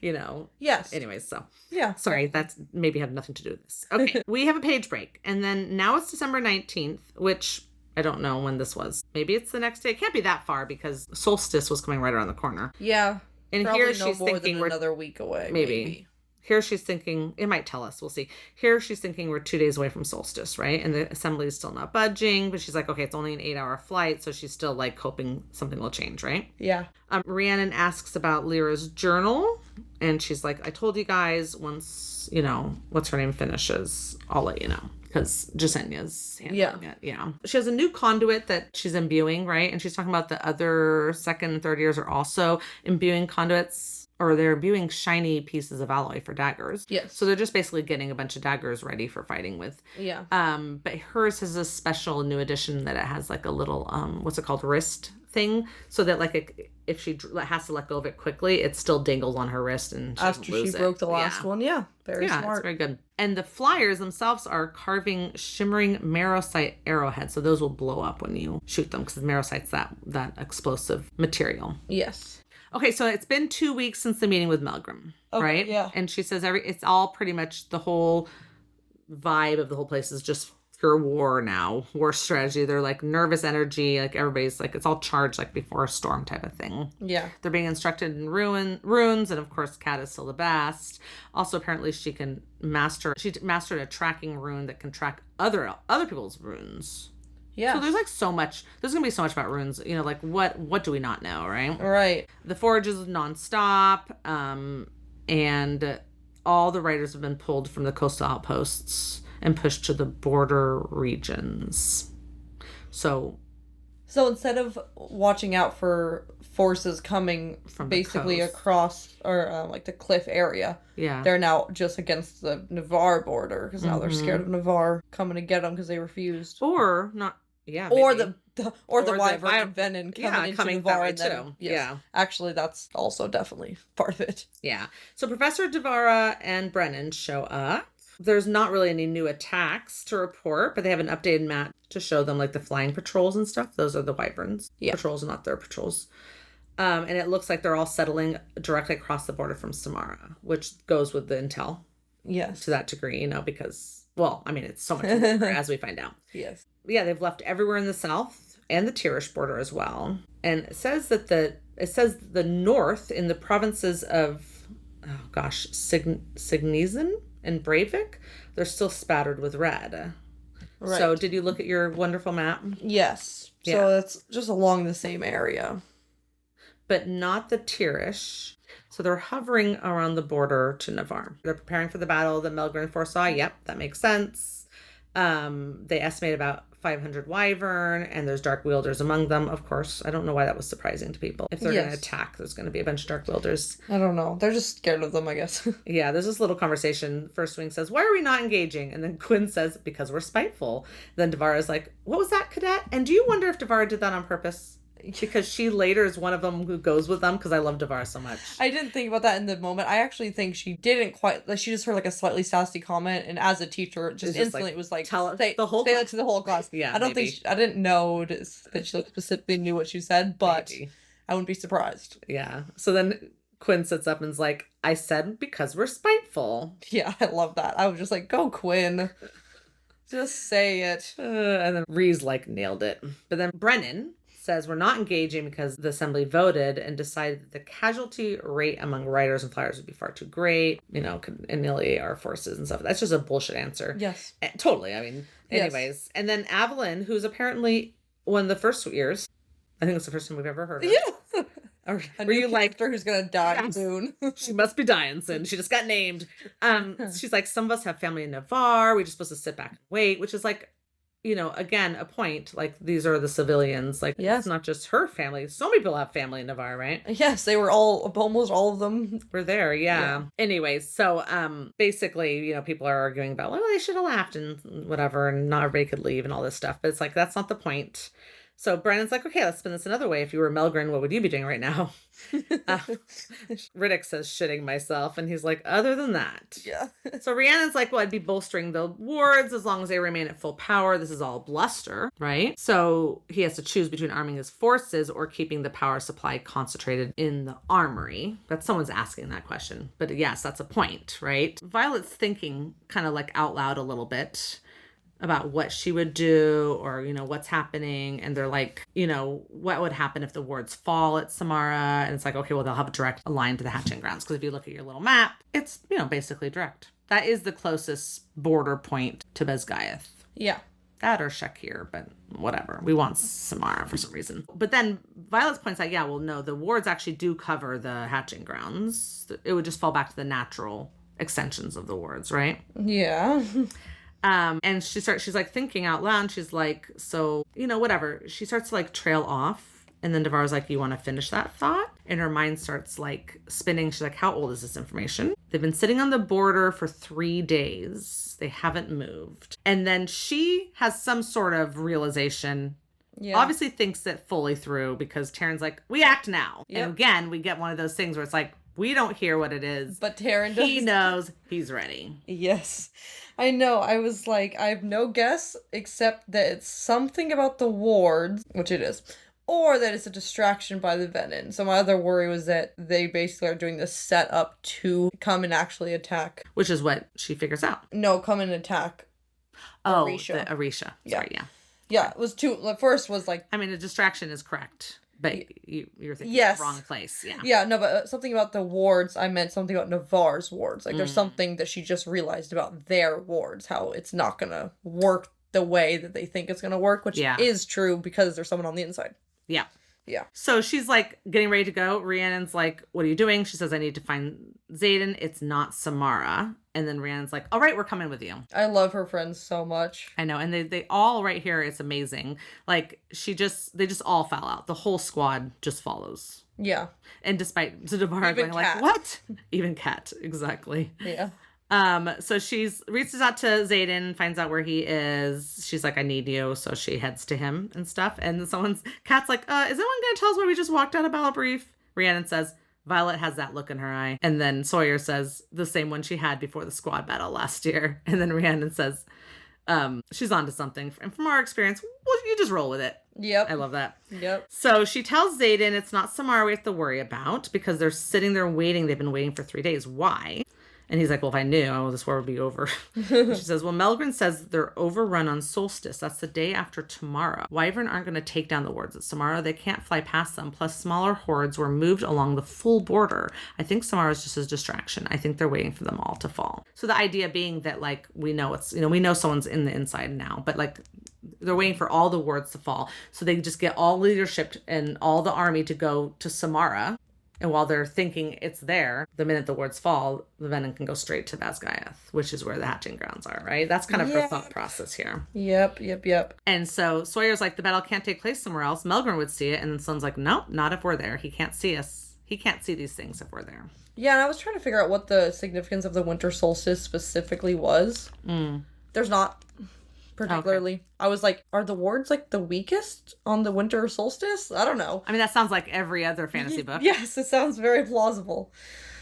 you know. Yes. Anyways, so. Yeah. Sorry, that's maybe had nothing to do with this. Okay, we have a page break. And then now it's December 19th, which I don't know when this was. Maybe it's the next day. It can't be that far because solstice was coming right around the corner. Yeah. And here she's thinking we're another week away. Maybe. Here she's thinking, it might tell us, we'll see. Here she's thinking we're 2 days away from solstice, right? And the assembly is still not budging, but she's like, okay, it's only an 8-hour flight, so she's still like hoping something will change, right? Yeah. Rhiannon asks about Lyra's journal, and she's like, I told you guys once, you know, what's her name finishes, I'll let you know. Because Jasenya's handling it. Yeah. She has a new conduit that she's imbuing, right? And she's talking about the other 2nd and 3rd years are also imbuing conduits, or they're imbuing shiny pieces of alloy for daggers. Yes. So they're just basically getting a bunch of daggers ready for fighting with. Yeah. But hers has a special new edition that it has like a little, what's it called? Wrist thing. So that like if she has to let go of it quickly, it still dangles on her wrist and she broke the last one. Yeah. Very smart. Yeah, it's very good. And the flyers themselves are carving shimmering marrowsite arrowheads. So those will blow up when you shoot them because marrowsite's that explosive material. Yes. Okay, so it's been 2 weeks since the meeting with Melgrim, right? Yeah. And she says it's all pretty much the whole vibe of the whole place is just pure war now, war strategy. They're like nervous energy, like everybody's like, it's all charged like before a storm type of thing. Yeah. They're being instructed in runes, and of course Kat is still the best. Also, apparently she mastered a tracking rune that can track other people's runes. Yeah. So there's like so much. There's gonna be so much about runes. You know, like what do we not know, right? Right. The forge is nonstop, and all the writers have been pulled from the coastal outposts and pushed to the border regions. So instead of watching out for forces coming From the basically coast. across or like the cliff area, yeah. they're now just against the Navarre border because now they're scared of Navarre coming to get them because they refused. Or not. Yeah. Or Maybe. the Or Wyvern Vi- and Venom coming yeah, into coming that Navarre way and then too. yes, Yeah. actually that's also definitely part of it. Yeah. So Professor Devara and Brennan show up. There's not really any new attacks to report, but they have an updated map to show them like the flying patrols and stuff. Those are the Wyverns. Yeah. Patrols, not their patrols. And it looks like they're all settling directly across the border from Samara, which goes with the intel Yes. to that degree, because, well, I mean, it's so much more as we find out. Yes. Yeah, they've left everywhere in the south and the Tirish border as well. And it says that the north in the provinces of, Signizen and Breivik, they're still spattered with red. Right. So did you look at your wonderful map? Yes. Yeah. So that's just along the same area. But not the Tirish. So they're hovering around the border to Navarre. They're preparing for the battle that Melgren foresaw. Yep, that makes sense. They estimate about 500 Wyvern, and there's dark wielders among them, of course. I don't know why that was surprising to people. If they're going to attack, there's going to be a bunch of dark wielders. I don't know. They're just scared of them, I guess. Yeah, there's this little conversation. First Wing says, "Why are we not engaging?" And then Quinn says, "Because we're spiteful." Then Devara's like, "What was that, cadet? And do you wonder if Devara did that on purpose?" Because she later is one of them who goes with them, because I love Devara so much. I didn't think about that in the moment. I actually think she didn't quite, like, she just heard like a slightly sassy comment, and as a teacher, just instantly it was like, tell say the whole say class. that to the whole class. Yeah, I don't maybe. think I didn't know that she specifically knew what she said, but Maybe. I wouldn't be surprised. Yeah. So then Quinn sits up and is like, "I said because we're spiteful." Yeah, I love that. I was just like, go Quinn. Just say it. And then Ree's like nailed it. But then Brennan says we're not engaging because the assembly voted and decided that the casualty rate among riders and flyers would be far too great, could annihilate our forces and stuff. That's just a bullshit answer. Yes. Totally. I mean, anyways. Yes. And then Evelyn, who's apparently one of the first years, I think it's the first time we've ever heard of. Yeah. Or were you like, who's gonna die soon? She must be dying soon. She just got named. She's like, some of us have family in Navarre. We're just supposed to sit back and wait, which is like, again, a point. Like, these are the civilians. Like, yes. It's not just her family. So many people have family in Navarre, right? Yes, they were almost all of them were there. Yeah. Anyways, so basically, people are arguing about, well, they should have left and whatever, and not everybody could leave and all this stuff. But it's like, that's not the point. So Brennan's like, okay, let's spin this another way. If you were Melgren, what would you be doing right now? Riddick says, shitting myself. And he's like, other than that. Yeah. So Rhiannon's like, well, I'd be bolstering the wards as long as they remain at full power. This is all bluster, right? So he has to choose between arming his forces or keeping the power supply concentrated in the armory. But someone's asking that question. But yes, that's a point, right? Violet's thinking kind of like out loud a little bit about what she would do or, what's happening. And they're like, what would happen if the wards fall at Samara? And it's like, okay, well, they'll have a direct line to the hatching grounds. Because if you look at your little map, it's, basically direct. That is the closest border point to Bezgaeth. Yeah. That or Shakir, but whatever. We want Samara for some reason. But then Violet points out, no, the wards actually do cover the hatching grounds. It would just fall back to the natural extensions of the wards, right? Yeah. And she's like thinking out loud. And she's like, so, whatever. She starts to like trail off. And then Devara's like, you want to finish that thought? And her mind starts like spinning. She's like, how old is this information? They've been sitting on the border for 3 days. They haven't moved. And then she has some sort of realization. Yeah. Obviously thinks it fully through because Taryn's like, we act now. Yep. And again, we get one of those things where it's like, we don't hear what it is. But Taryn does. He knows. He's ready. Yes. I know. I was like, I have no guess except that it's something about the wards, which it is, or that it's a distraction by the Venom. So my other worry was that they basically are doing this setup to come and actually attack. Which is what she figures out. No, come and attack. Arisha. The Arisha. Sorry, yeah. Yeah, it was too, the first was like. I mean, a distraction is correct. But you're thinking the wrong place. Yeah. Yeah, no, but something about the wards, I meant something about Navarre's wards. Like, there's something that she just realized about their wards, how it's not going to work the way that they think it's going to work, which is true because there's someone on the inside. Yeah. Yeah. So she's like getting ready to go. Rhiannon's like, what are you doing? She says, I need to find Xaden. It's not Samara. And then Rhiannon's like, all right, we're coming with you. I love her friends so much. I know. And they all right here, it's amazing. Like they just all fell out. The whole squad just follows. Yeah. And despite Zadavara going like, what? Even Kat, exactly. Yeah. So she's reaches out to Xaden, finds out where he is. She's like, I need you. So she heads to him and stuff. And Kat's like, is anyone going to tell us why we just walked out of Battle Brief? Rhiannon says, Violet has that look in her eye. And then Sawyer says the same one she had before the squad battle last year. And then Rhiannon says, she's onto something. And from our experience, well, you just roll with it. Yep. I love that. Yep. So she tells Xaden it's not Samara we have to worry about because they're sitting there waiting. They've been waiting for 3 days. Why? And he's like, well, if I knew, this war would be over. She says, well, Melgren says they're overrun on solstice. That's the day after tomorrow. Wyvern aren't going to take down the wards at Samara. They can't fly past them. Plus, smaller hordes were moved along the full border. I think Samara's just a distraction. I think they're waiting for them all to fall. So the idea being that, like, we know someone's in the inside now, but, like, they're waiting for all the wards to fall. So they just get all leadership and all the army to go to Samara. And while they're thinking it's there, the minute the wards fall, the venom can go straight to Vazgayath, which is where the hatching grounds are, right? That's kind of her thought process here. Yep. And so Sawyer's like, the battle can't take place somewhere else. Melgren would see it. And then Sun's like, nope, not if we're there. He can't see us. He can't see these things if we're there. Yeah, and I was trying to figure out what the significance of the winter solstice specifically was. There's not particularly. Okay. I was like, are the wards like the weakest on the winter solstice? I don't know. I mean, that sounds like every other fantasy book. Yes, it sounds very plausible.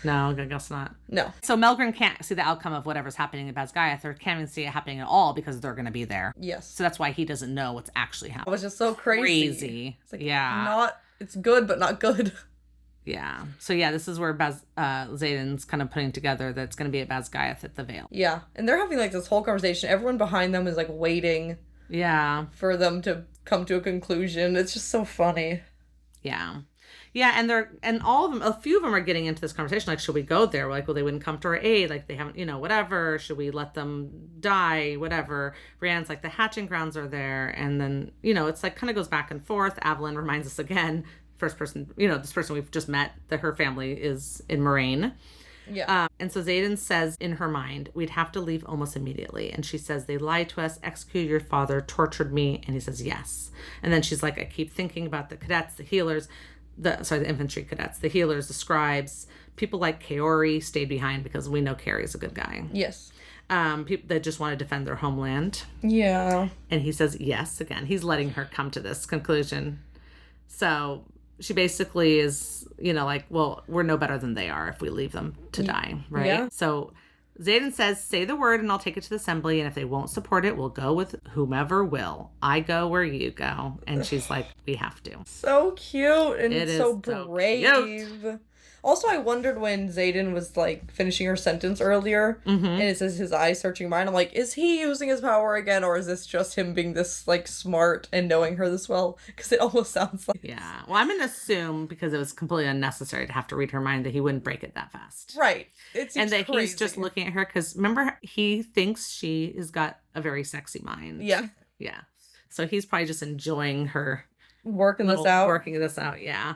No, I guess not. No. So Melgren can't see the outcome of whatever's happening in Vazgayath, or can't even see it happening at all because they're going to be there. Yes. So that's why he doesn't know what's actually happening. It was just so crazy. It's like, it's good, but not good. Yeah. So yeah, this is where Xaden's kind of putting together that it's going to be at Vazgayath at the Vale. Yeah. And they're having like this whole conversation. Everyone behind them is like waiting. Yeah. For them to come to a conclusion. It's just so funny. Yeah. Yeah, and all of them, a few of them are getting into this conversation, like, should we go there? We're like, well, they wouldn't come to our aid, like, they haven't, whatever, should we let them die, whatever. Brienne's like, the hatching grounds are there, and then, it's like, kind of goes back and forth. Avalyn reminds us again, first person, this person we've just met, that her family is in Moraine. Yeah. And so Xaden says in her mind, we'd have to leave almost immediately. And she says, they lied to us, executed your father, tortured me. And he says, yes. And then she's like, I keep thinking about the cadets, the healers, the infantry cadets, the healers, the scribes, people like Kaori stayed behind because we know Kaori's a good guy. Yes. People that just want to defend their homeland. Yeah. And he says, yes, again. He's letting her come to this conclusion. So she basically is, like, well, we're no better than they are if we leave them to die, right? Yeah. So Xaden says, say the word and I'll take it to the assembly, and if they won't support it, we'll go with whomever will. I go where you go. And she's like, we have to. So cute and so brave. Cute. Also, I wondered when Xaden was, like, finishing her sentence earlier, and it says his eyes searching mine. I'm like, is he using his power again, or is this just him being this, like, smart and knowing her this well? Because it almost sounds like... Yeah. Well, I'm going to assume, because it was completely unnecessary to have to read her mind, that he wouldn't break it that fast. Right. And that crazy. He's just looking at her, because remember, he thinks she has got a very sexy mind. Yeah. Yeah. So he's probably just enjoying her... Working this out, yeah.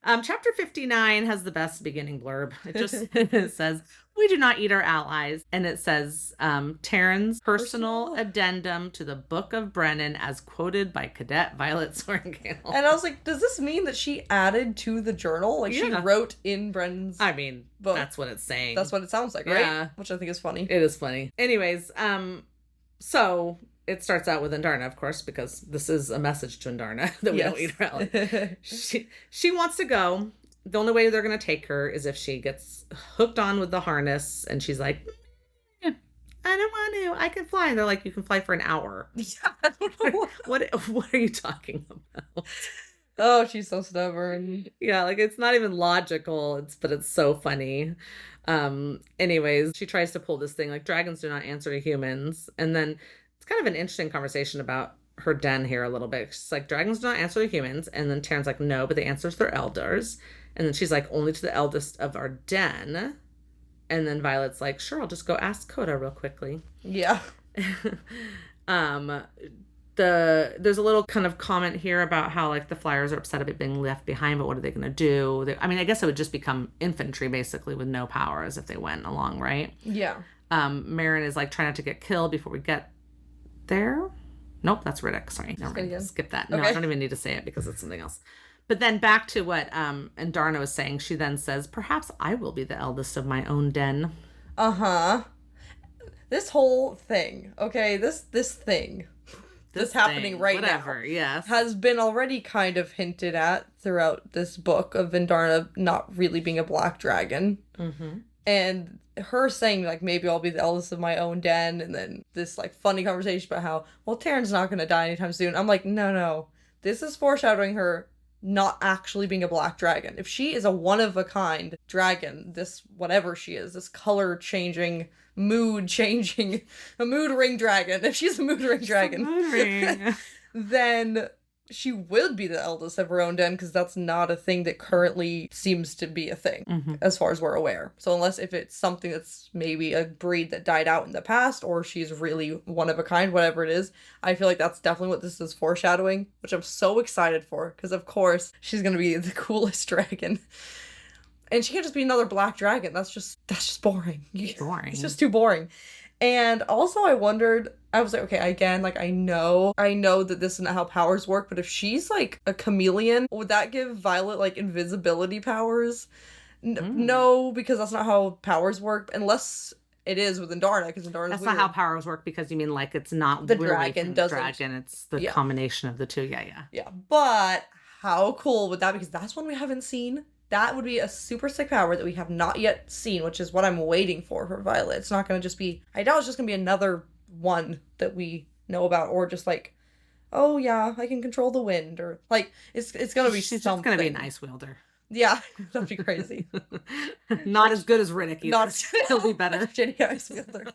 Chapter 59 has the best beginning blurb. It just it says, we do not eat our allies. And it says, Taryn's personal addendum to the Book of Brennan as quoted by Cadet Violet Sorrengail. And I was like, does this mean that she added to the journal? Like, she wrote in Brennan's book. That's what it's saying. That's what it sounds like, right? Yeah. Which I think is funny. It is funny. Anyways, so... It starts out with Andarna, of course, because this is a message to Andarna that we don't eat her out. She wants to go. The only way they're going to take her is if she gets hooked on with the harness. And she's like, I don't want to. I can fly. And they're like, you can fly for an hour. Yeah, I don't know. What are you talking about? Oh, she's so stubborn. Yeah, like, it's not even logical. But it's so funny. Anyways, she tries to pull this thing like, dragons do not answer to humans. And then it's kind of an interesting conversation about her den here a little bit. She's like, dragons do not answer to humans. And then Taryn's like, no, but they answer to their elders. And then she's like, only to the eldest of our den. And then Violet's like, sure, I'll just go ask Coda real quickly. Yeah. The there's a little kind of comment here about how like the flyers are upset about being left behind, but what are they going to do? I mean, I guess it would just become infantry basically with no powers if they went along, right? Yeah. Marin is like trying not to get killed before we get there. Nope, that's Riddick. Sorry, never mind. Skip that. No, okay. I don't even need to say it because it's something else. But then back to what Andarna was saying. She then says, "Perhaps I will be the eldest of my own den." Uh-huh. This whole thing, okay, this thing, this happening right now, yes, has been already kind of hinted at throughout this book of Andarna not really being a black dragon. Mm-hmm. And her saying, like, maybe I'll be the eldest of my own den, and then this, like, funny conversation about how, well, Taryn's not gonna die anytime soon. I'm like, no. This is foreshadowing her not actually being a black dragon. If she is a one-of-a-kind dragon, this, whatever she is, this color-changing, mood-changing, a mood ring dragon, if she's a mood ring dragon, mood ring. then she would be the eldest of her own den, because that's not a thing that currently seems to be a thing, as far as we're aware. So unless if it's something that's maybe a breed that died out in the past, or she's really one of a kind, whatever it is, I feel like that's definitely what this is foreshadowing, which I'm so excited for, because of course she's gonna be the coolest dragon. And she can't just be another black dragon. That's just boring. Boring. It's just too boring. And also I wondered, I was like, okay, again, like, I know that this is not how powers work, but if she's, like, a chameleon, would that give Violet, like, invisibility powers? No, because that's not how powers work, unless it is with Andarna, because Andarna's That's weird. not how powers work, because you mean, like, it's not The really dragon from doesn't. dragon, it's the combination of the two, Yeah, but how cool would that be? Because that's one we haven't seen. That would be a super sick power that we have not yet seen, which is what I'm waiting for Violet. It's not going to just be, I doubt it's just going to be another one that we know about, or just like, oh yeah, I can control the wind, or like, it's going to be She's something. just going to be an ice wielder. Yeah, that'd be crazy. Not as good as Riddick either. Not He'll be better. Jenny ice wielder.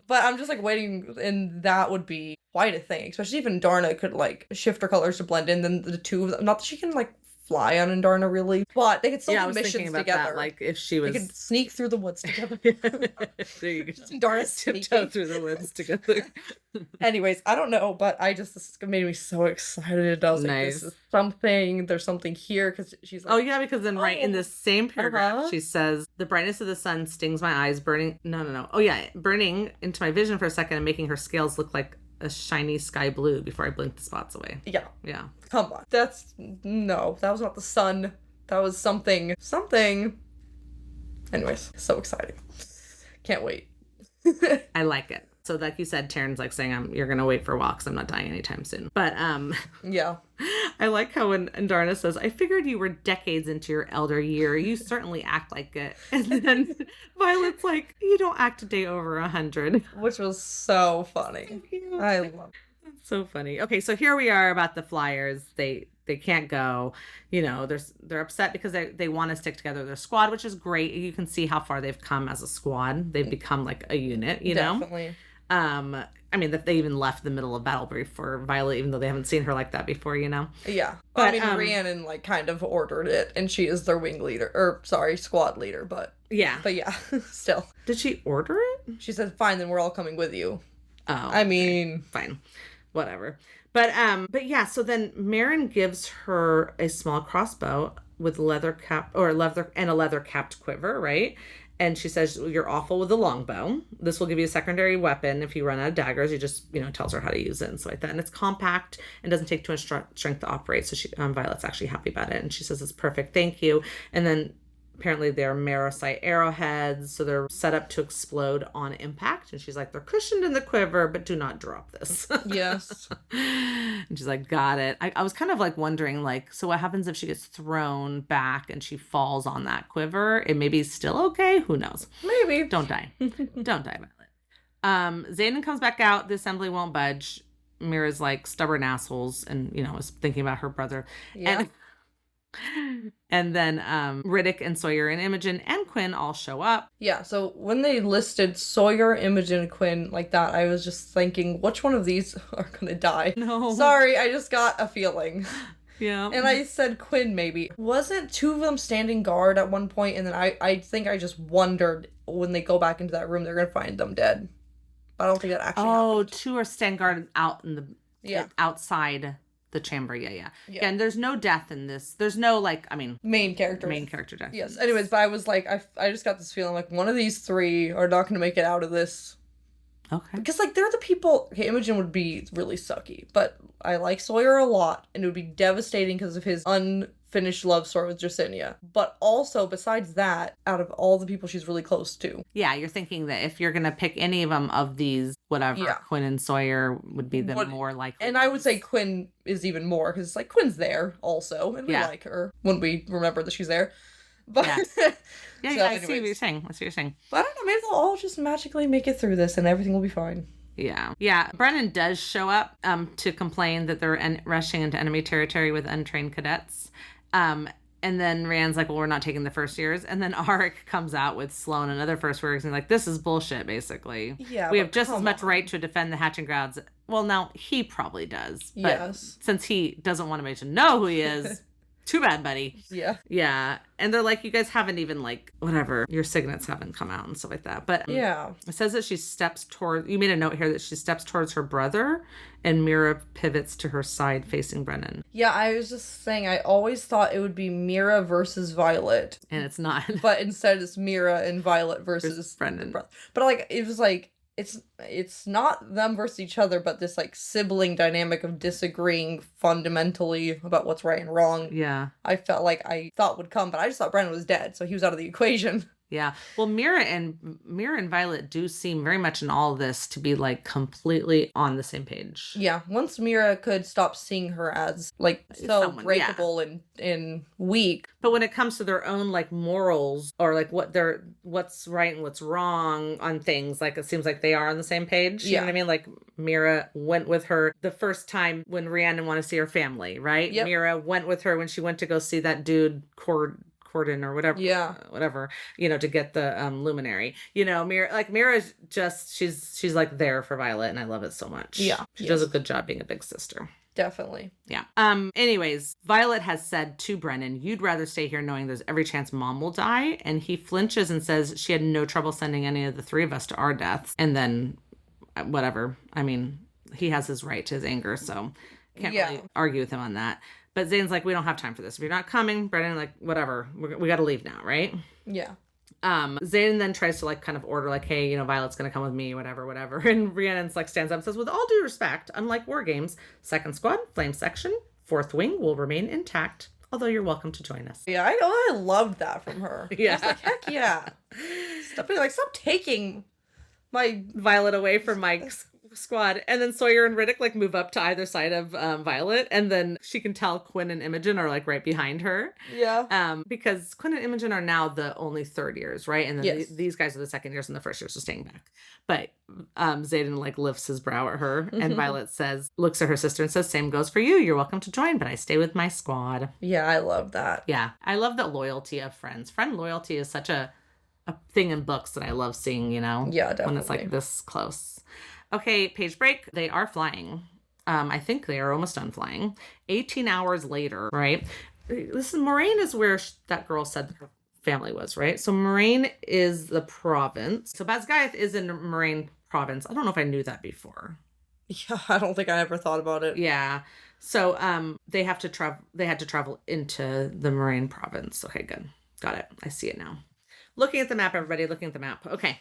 But I'm just like waiting, and that would be quite a thing, especially if Andarna could like shift her colors to blend in, then the two of them, not that she can like fly on Andarna really, but they could still do missions together. That, like if she was, they could sneak through the woods together. There you go. Andarna tiptoe through the woods together. Anyways, I don't know, but this made me so excited. I was like, this is something. There's something here, because she's like, oh yeah, because then right in this same paragraph she says, "The brightness of the sun stings my eyes, burning." No. Oh yeah, burning into my vision for a second and making her scales look like a shiny sky blue before I blink the spots away. Yeah. Come on. That was not the sun. That was something. Anyways, so exciting. Can't wait. I like it. So like you said, Taryn's like saying, you're going to wait for a while because I'm not dying anytime soon. But yeah. I like how when Andarna says, "I figured you were decades into your elder year. You certainly act like it." And then Violet's like, "You don't act a day over 100. Which was so funny. I love it. So funny. Okay, so here we are about the Flyers. They can't go. You know, they're upset because they want to stick together their squad, which is great. You can see how far they've come as a squad. They've become like a unit, you know? Definitely. I mean, that they even left the middle of battle brief for Violet, even though they haven't seen her like that before, you know? Yeah. But, I mean, Rhiannon, like, kind of ordered it, and she is their wing leader, squad leader, but... Yeah. But yeah, still. Did she order it? She said, fine, then we're all coming with you. Oh. I mean... Fine. Whatever. But yeah, so then Marin gives her a small crossbow with a leather capped quiver, right? And she says, "You're awful with the longbow. This will give you a secondary weapon if you run out of daggers." He just, tells her how to use it and stuff like that. And it's compact and doesn't take too much strength to operate. So Violet's actually happy about it. And she says, "It's perfect. Thank you." And then apparently they're marrowsight arrowheads. So they're set up to explode on impact. And she's like, "They're cushioned in the quiver, but do not drop this." Yes. And she's like, "Got it." I was kind of like wondering, like, so what happens if she gets thrown back and she falls on that quiver? It may be still okay. Who knows? Maybe. Don't die. Don't die, Violet. Xaden comes back out. The assembly won't budge. Mira's like stubborn assholes and, is thinking about her brother. Yeah. And then Riddick and Sawyer and Imogen and Quinn all show up. Yeah, so when they listed Sawyer, Imogen, and Quinn like that, I was just thinking, which one of these are gonna die? No. Sorry, I just got a feeling. Yeah. And I said Quinn, maybe. Wasn't two of them standing guard at one point, and then I think I just wondered when they go back into that room, they're gonna find them dead. But I don't think that actually happened. Two are standing guard out in the Yeah. Outside the chamber. Yeah. Yeah. And there's no death in this. There's no main character death. Yes. Anyways, but I was like, I just got this feeling like one of these three are not going to make it out of this. Okay. Because they're the people. Okay, Imogen would be really sucky, but I like Sawyer a lot, and it would be devastating because of his unfinished love story with Jacinia. But also, besides that, out of all the people she's really close to. Yeah, you're thinking that if you're gonna pick any of them of these, whatever, Quinn and Sawyer would be the more likely. And I would say Quinn is even more, because Quinn's there also, and we like her when we remember that she's there. But yeah, I see what you're saying. But I don't know, maybe they'll all just magically make it through this and everything will be fine. Yeah. Brennan does show up to complain that they're rushing into enemy territory with untrained cadets. And then Rand's like, well, we're not taking the first years. And then Arik comes out with Sloane and other first years and this is bullshit, basically. Yeah, we have just as much right to defend the hatching grounds. Well, now he probably does. But yes. Since he doesn't want anybody to know who he is, too bad, buddy. Yeah. And they're like, you guys haven't even whatever, your signets haven't come out and stuff like that. But it says that she steps toward, you made a note here that she steps towards her brother and Mira pivots to her side facing Brennan. Yeah, I was just saying, I always thought it would be Mira versus Violet. And it's not. But instead it's Mira and Violet versus Brennan. But it was it's not them versus each other, but this sibling dynamic of disagreeing fundamentally about what's right and wrong. Yeah. I felt like I thought would come, but I just thought Brennan was dead, so he was out of the equation. Yeah. Well, Mira and Violet do seem very much in all this to be completely on the same page. Yeah. Once Mira could stop seeing her as so breakable and weak. But when it comes to their own morals or what's right and what's wrong on things, it seems like they are on the same page. You know what I mean? Mira went with her the first time when Rhiannon wanted to see her family, right? Yep. Mira went with her when she went to go see that dude Corden or whatever, to get the luminary. Mira's just she's there for Violet, and I love it so much. Yeah, she does a good job being a big sister. Definitely. Yeah. Anyways, Violet has said to Brennan, "You'd rather stay here knowing there's every chance Mom will die," and he flinches and says she had no trouble sending any of the three of us to our deaths. And then, whatever. I mean, he has his right to his anger, so can't really argue with him on that. But Xaden's we don't have time for this. If you're not coming, Brennan, whatever. We got to leave now, right? Yeah. Xaden then tries to kind of order hey, Violet's going to come with me, whatever. And Rhiannon's stands up and says, with all due respect, unlike war games, 2nd Squad, Flame Section, 4th Wing will remain intact, although you're welcome to join us. Yeah, I know. I loved that from her. Yeah. I was heck yeah. Stop taking my Violet away from Mike's squad. And then Sawyer and Riddick move up to either side of Violet, and then she can tell Quinn and Imogen are right behind her. Yeah. Because Quinn and Imogen are now the only 3rd years, right? And then these guys are the 2nd years and the 1st years are staying back. But Xaden lifts his brow at her, and Violet looks at her sister and says, "Same goes for you. You're welcome to join, but I stay with my squad." Yeah, I love that. Yeah, I love the loyalty of friends. Friend loyalty is such a thing in books that I love seeing. Yeah, definitely. When it's this close. Okay, page break. They are flying. I think they are almost done flying. 18 hours later, right? Listen, Moraine is where that girl said her family was, right? So Moraine is the province. So Basgiath is in Moraine province. I don't know if I knew that before. Yeah, I don't think I ever thought about it. Yeah. So they had to travel into the Moraine province. Okay, good. Got it. I see it now. Looking at the map, everybody, looking at the map. Okay.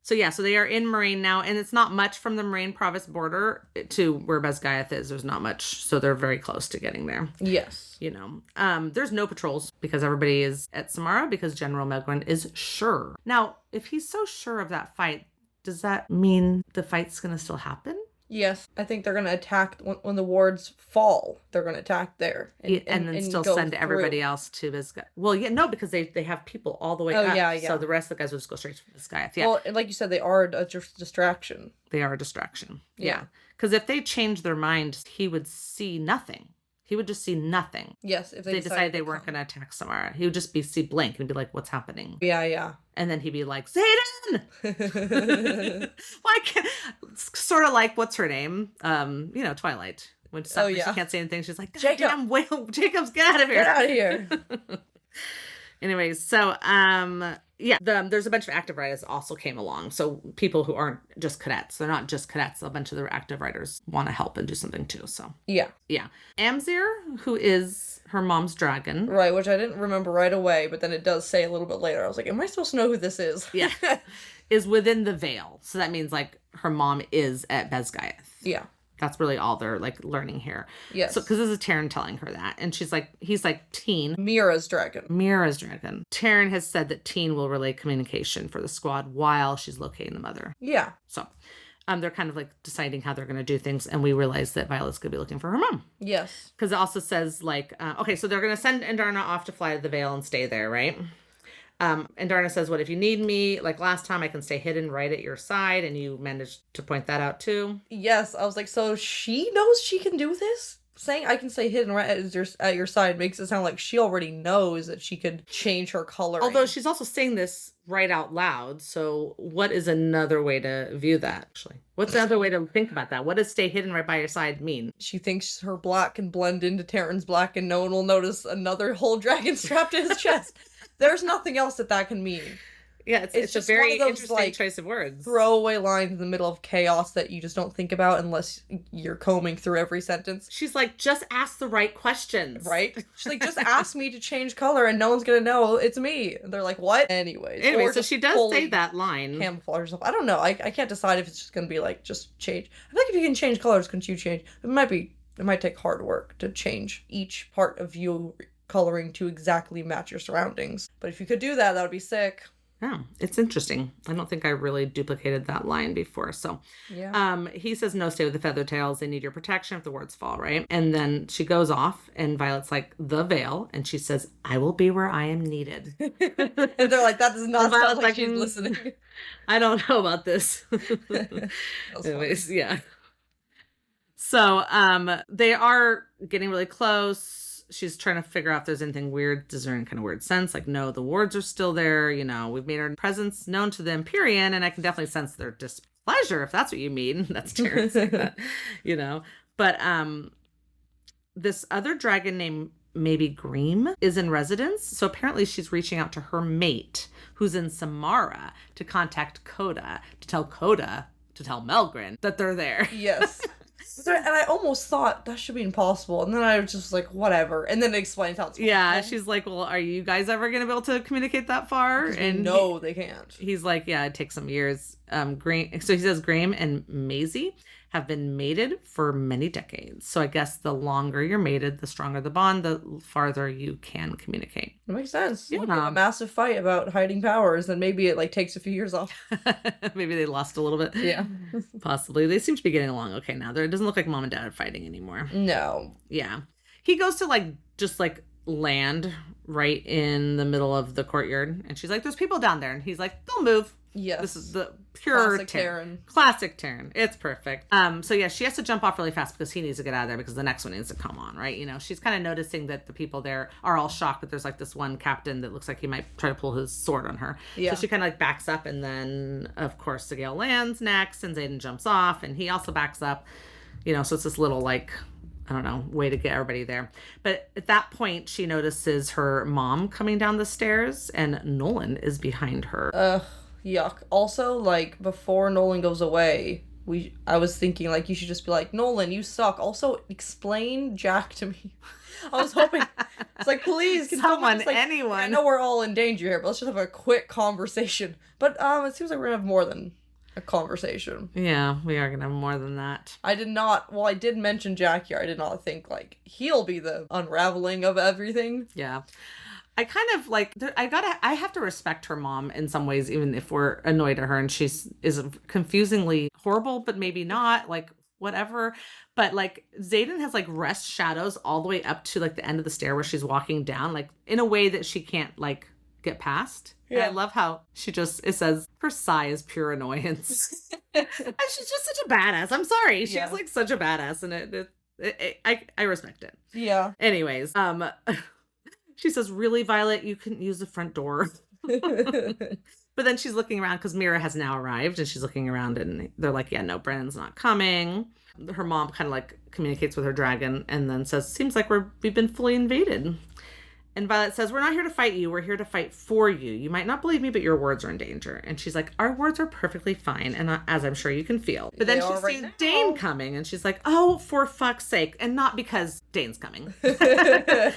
So they are in Moraine now, and it's not much from the Moraine province border to where Basgiath is. There's not much, so they're very close to getting there. Yes. There's no patrols because everybody is at Samara because General Melgren is sure. Now, if he's so sure of that fight, does that mean the fight's going to still happen? Yes, I think they're going to attack when the wards fall. They're going to attack there. And then still send everybody else to Basgiath. Well, yeah, no, because they have people all the way up. Yeah. So the rest of the guys will just go straight to Basgiath. Yeah. Well, like you said, they are a distraction. They are a distraction. Yeah. Because if they change their mind, he would see nothing. He would just see nothing. Yes, if they decided they weren't going to attack Samara. He would just see blank and be like, what's happening? Yeah. And then he'd be like, Xaden! Why can't... It's sort of like, what's her name? Twilight. When she can't say anything, she's like, Jacob! Jacob's, get out of here! Get out of here! Anyways, so Yeah, there's a bunch of active writers also came along. So people who aren't just cadets, they're not just cadets. A bunch of the active writers want to help and do something too. So Yeah. yeah. Amzir, who is her mom's dragon. Right, which I didn't remember right away, but then it does say a little bit later. I was like, am I supposed to know who this is? Yeah. Is within the veil. So that means like her mom is at Bezgaeth. Yeah. That's really all they're like learning here. Yes. So, because this is Taryn telling her that. And he's like, Teen. Mira's dragon. Mira's dragon. Taryn has said that Teen will relay communication for the squad while she's locating the mother. Yeah. So, they're kind of like deciding how they're going to do things. And we realize that Violet's going to be looking for her mom. Yes. Because it also says like, okay, so they're going to send Andarna off to fly to the Vale and stay there, right? And Darna says, what if you need me? Like last time, I can stay hidden right at your side. And you managed to point that out too. Yes, I was like, so she knows she can do this? Saying I can stay hidden right at your side makes it sound like she already knows that she could change her color. Although she's also saying this right out loud. So what is another way to view that, actually? What's another way to think about that? What does stay hidden right by your side mean? She thinks her black can blend into Taryn's black and no one will notice another whole dragon strapped to his chest. There's nothing else that can mean. Yeah, it's a very interesting choice of words. Throwaway lines in the middle of chaos that you just don't think about unless you're combing through every sentence. She's like, just ask the right questions. Right? She's like, just ask me to change color and no one's gonna know it's me. And they're like, what? Anyway, so she does say that line. Camouflage herself. I don't know. I can't decide if it's just gonna be like, just change. I feel like if you can change colors, couldn't you change? It might take hard work to change each part of you coloring to exactly match your surroundings. But if you could do that, that would be sick. Yeah, it's interesting. I don't think I really duplicated that line before. So yeah. He says, no, stay with the feather tails. They need your protection if the words fall, right? And then she goes off and Violet's like, the veil. And she says, I will be where I am needed. And they're like, that does not sound like she's listening. I don't know about this. Anyways, yeah. So they are getting really close. She's trying to figure out if there's anything weird. Does there any kind of weird sense? Like, no, the wards are still there. You know, we've made our presence known to the Empyrean, and I can definitely sense their displeasure, if that's what you mean. That's Terrence saying that, you know. But this other dragon named maybe Greem is in residence. So apparently she's reaching out to her mate, who's in Samara, to contact Coda, to tell Melgren that they're there. Yes. And I almost thought that should be impossible. And then I was just like, whatever. And then it explains how it's possible. Yeah, she's like, well, are you guys ever going to be able to communicate that far? And no, they can't. He's like, yeah, it takes some years. So he says Graham and Maisie have been mated for many decades. So I guess the longer you're mated, the stronger the bond, the farther you can communicate. It makes sense. Yeah. A massive fight about hiding powers, and maybe it like takes a few years off. Maybe they lost a little bit. Yeah. Possibly. They seem to be getting along okay now. It doesn't look like mom and dad are fighting anymore. No. Yeah. He goes to just land right in the middle of the courtyard. And she's like, there's people down there. And he's like, they'll move. Yes. This is the pure Taryn. Classic Taryn. It's perfect. So yeah, she has to jump off really fast because he needs to get out of there because the next one needs to come on, right? You know, she's kind of noticing that the people there are all shocked, but there's like this one captain that looks like he might try to pull his sword on her. Yeah. So she kind of backs up, and then of course Sigale lands next, and Xaden jumps off, and he also backs up. You know, so it's this little I don't know, way to get everybody there. But at that point, she notices her mom coming down the stairs, and Nolan is behind her. Ugh. Yuck. Also, before Nolan goes away, I was thinking, you should just be like, Nolan, you suck. Also, explain Jack to me. I was hoping, it's please, can someone, anyone. I know we're all in danger here, but let's just have a quick conversation. But it seems like we're gonna have more than a conversation. Yeah, we are gonna have more than that. I did mention Jack here. I did not think, he'll be the unraveling of everything. Yeah. I kind of I have to respect her mom in some ways, even if we're annoyed at her and is confusingly horrible, but maybe not, whatever. But Xaden has rest shadows all the way up to the end of the stair where she's walking down, in a way that she can't get past. Yeah. And I love how it says her sigh is pure annoyance. And she's just such a badass. I'm sorry. She's such a badass, and I respect it. Yeah. Anyways, she says, really, Violet, you couldn't use the front door. But then she's looking around because Mira has now arrived, and she's looking around, and they're like, yeah, no, Brennan's not coming. Her mom kind of communicates with her dragon and then says, seems like we've been fully invaded. And Violet says, we're not here to fight you. We're here to fight for you. You might not believe me, but your wards are in danger. And she's like, our wards are perfectly fine. And as I'm sure you can feel. But then she sees Dane coming and she's like, oh, for fuck's sake. And not because Dane's coming,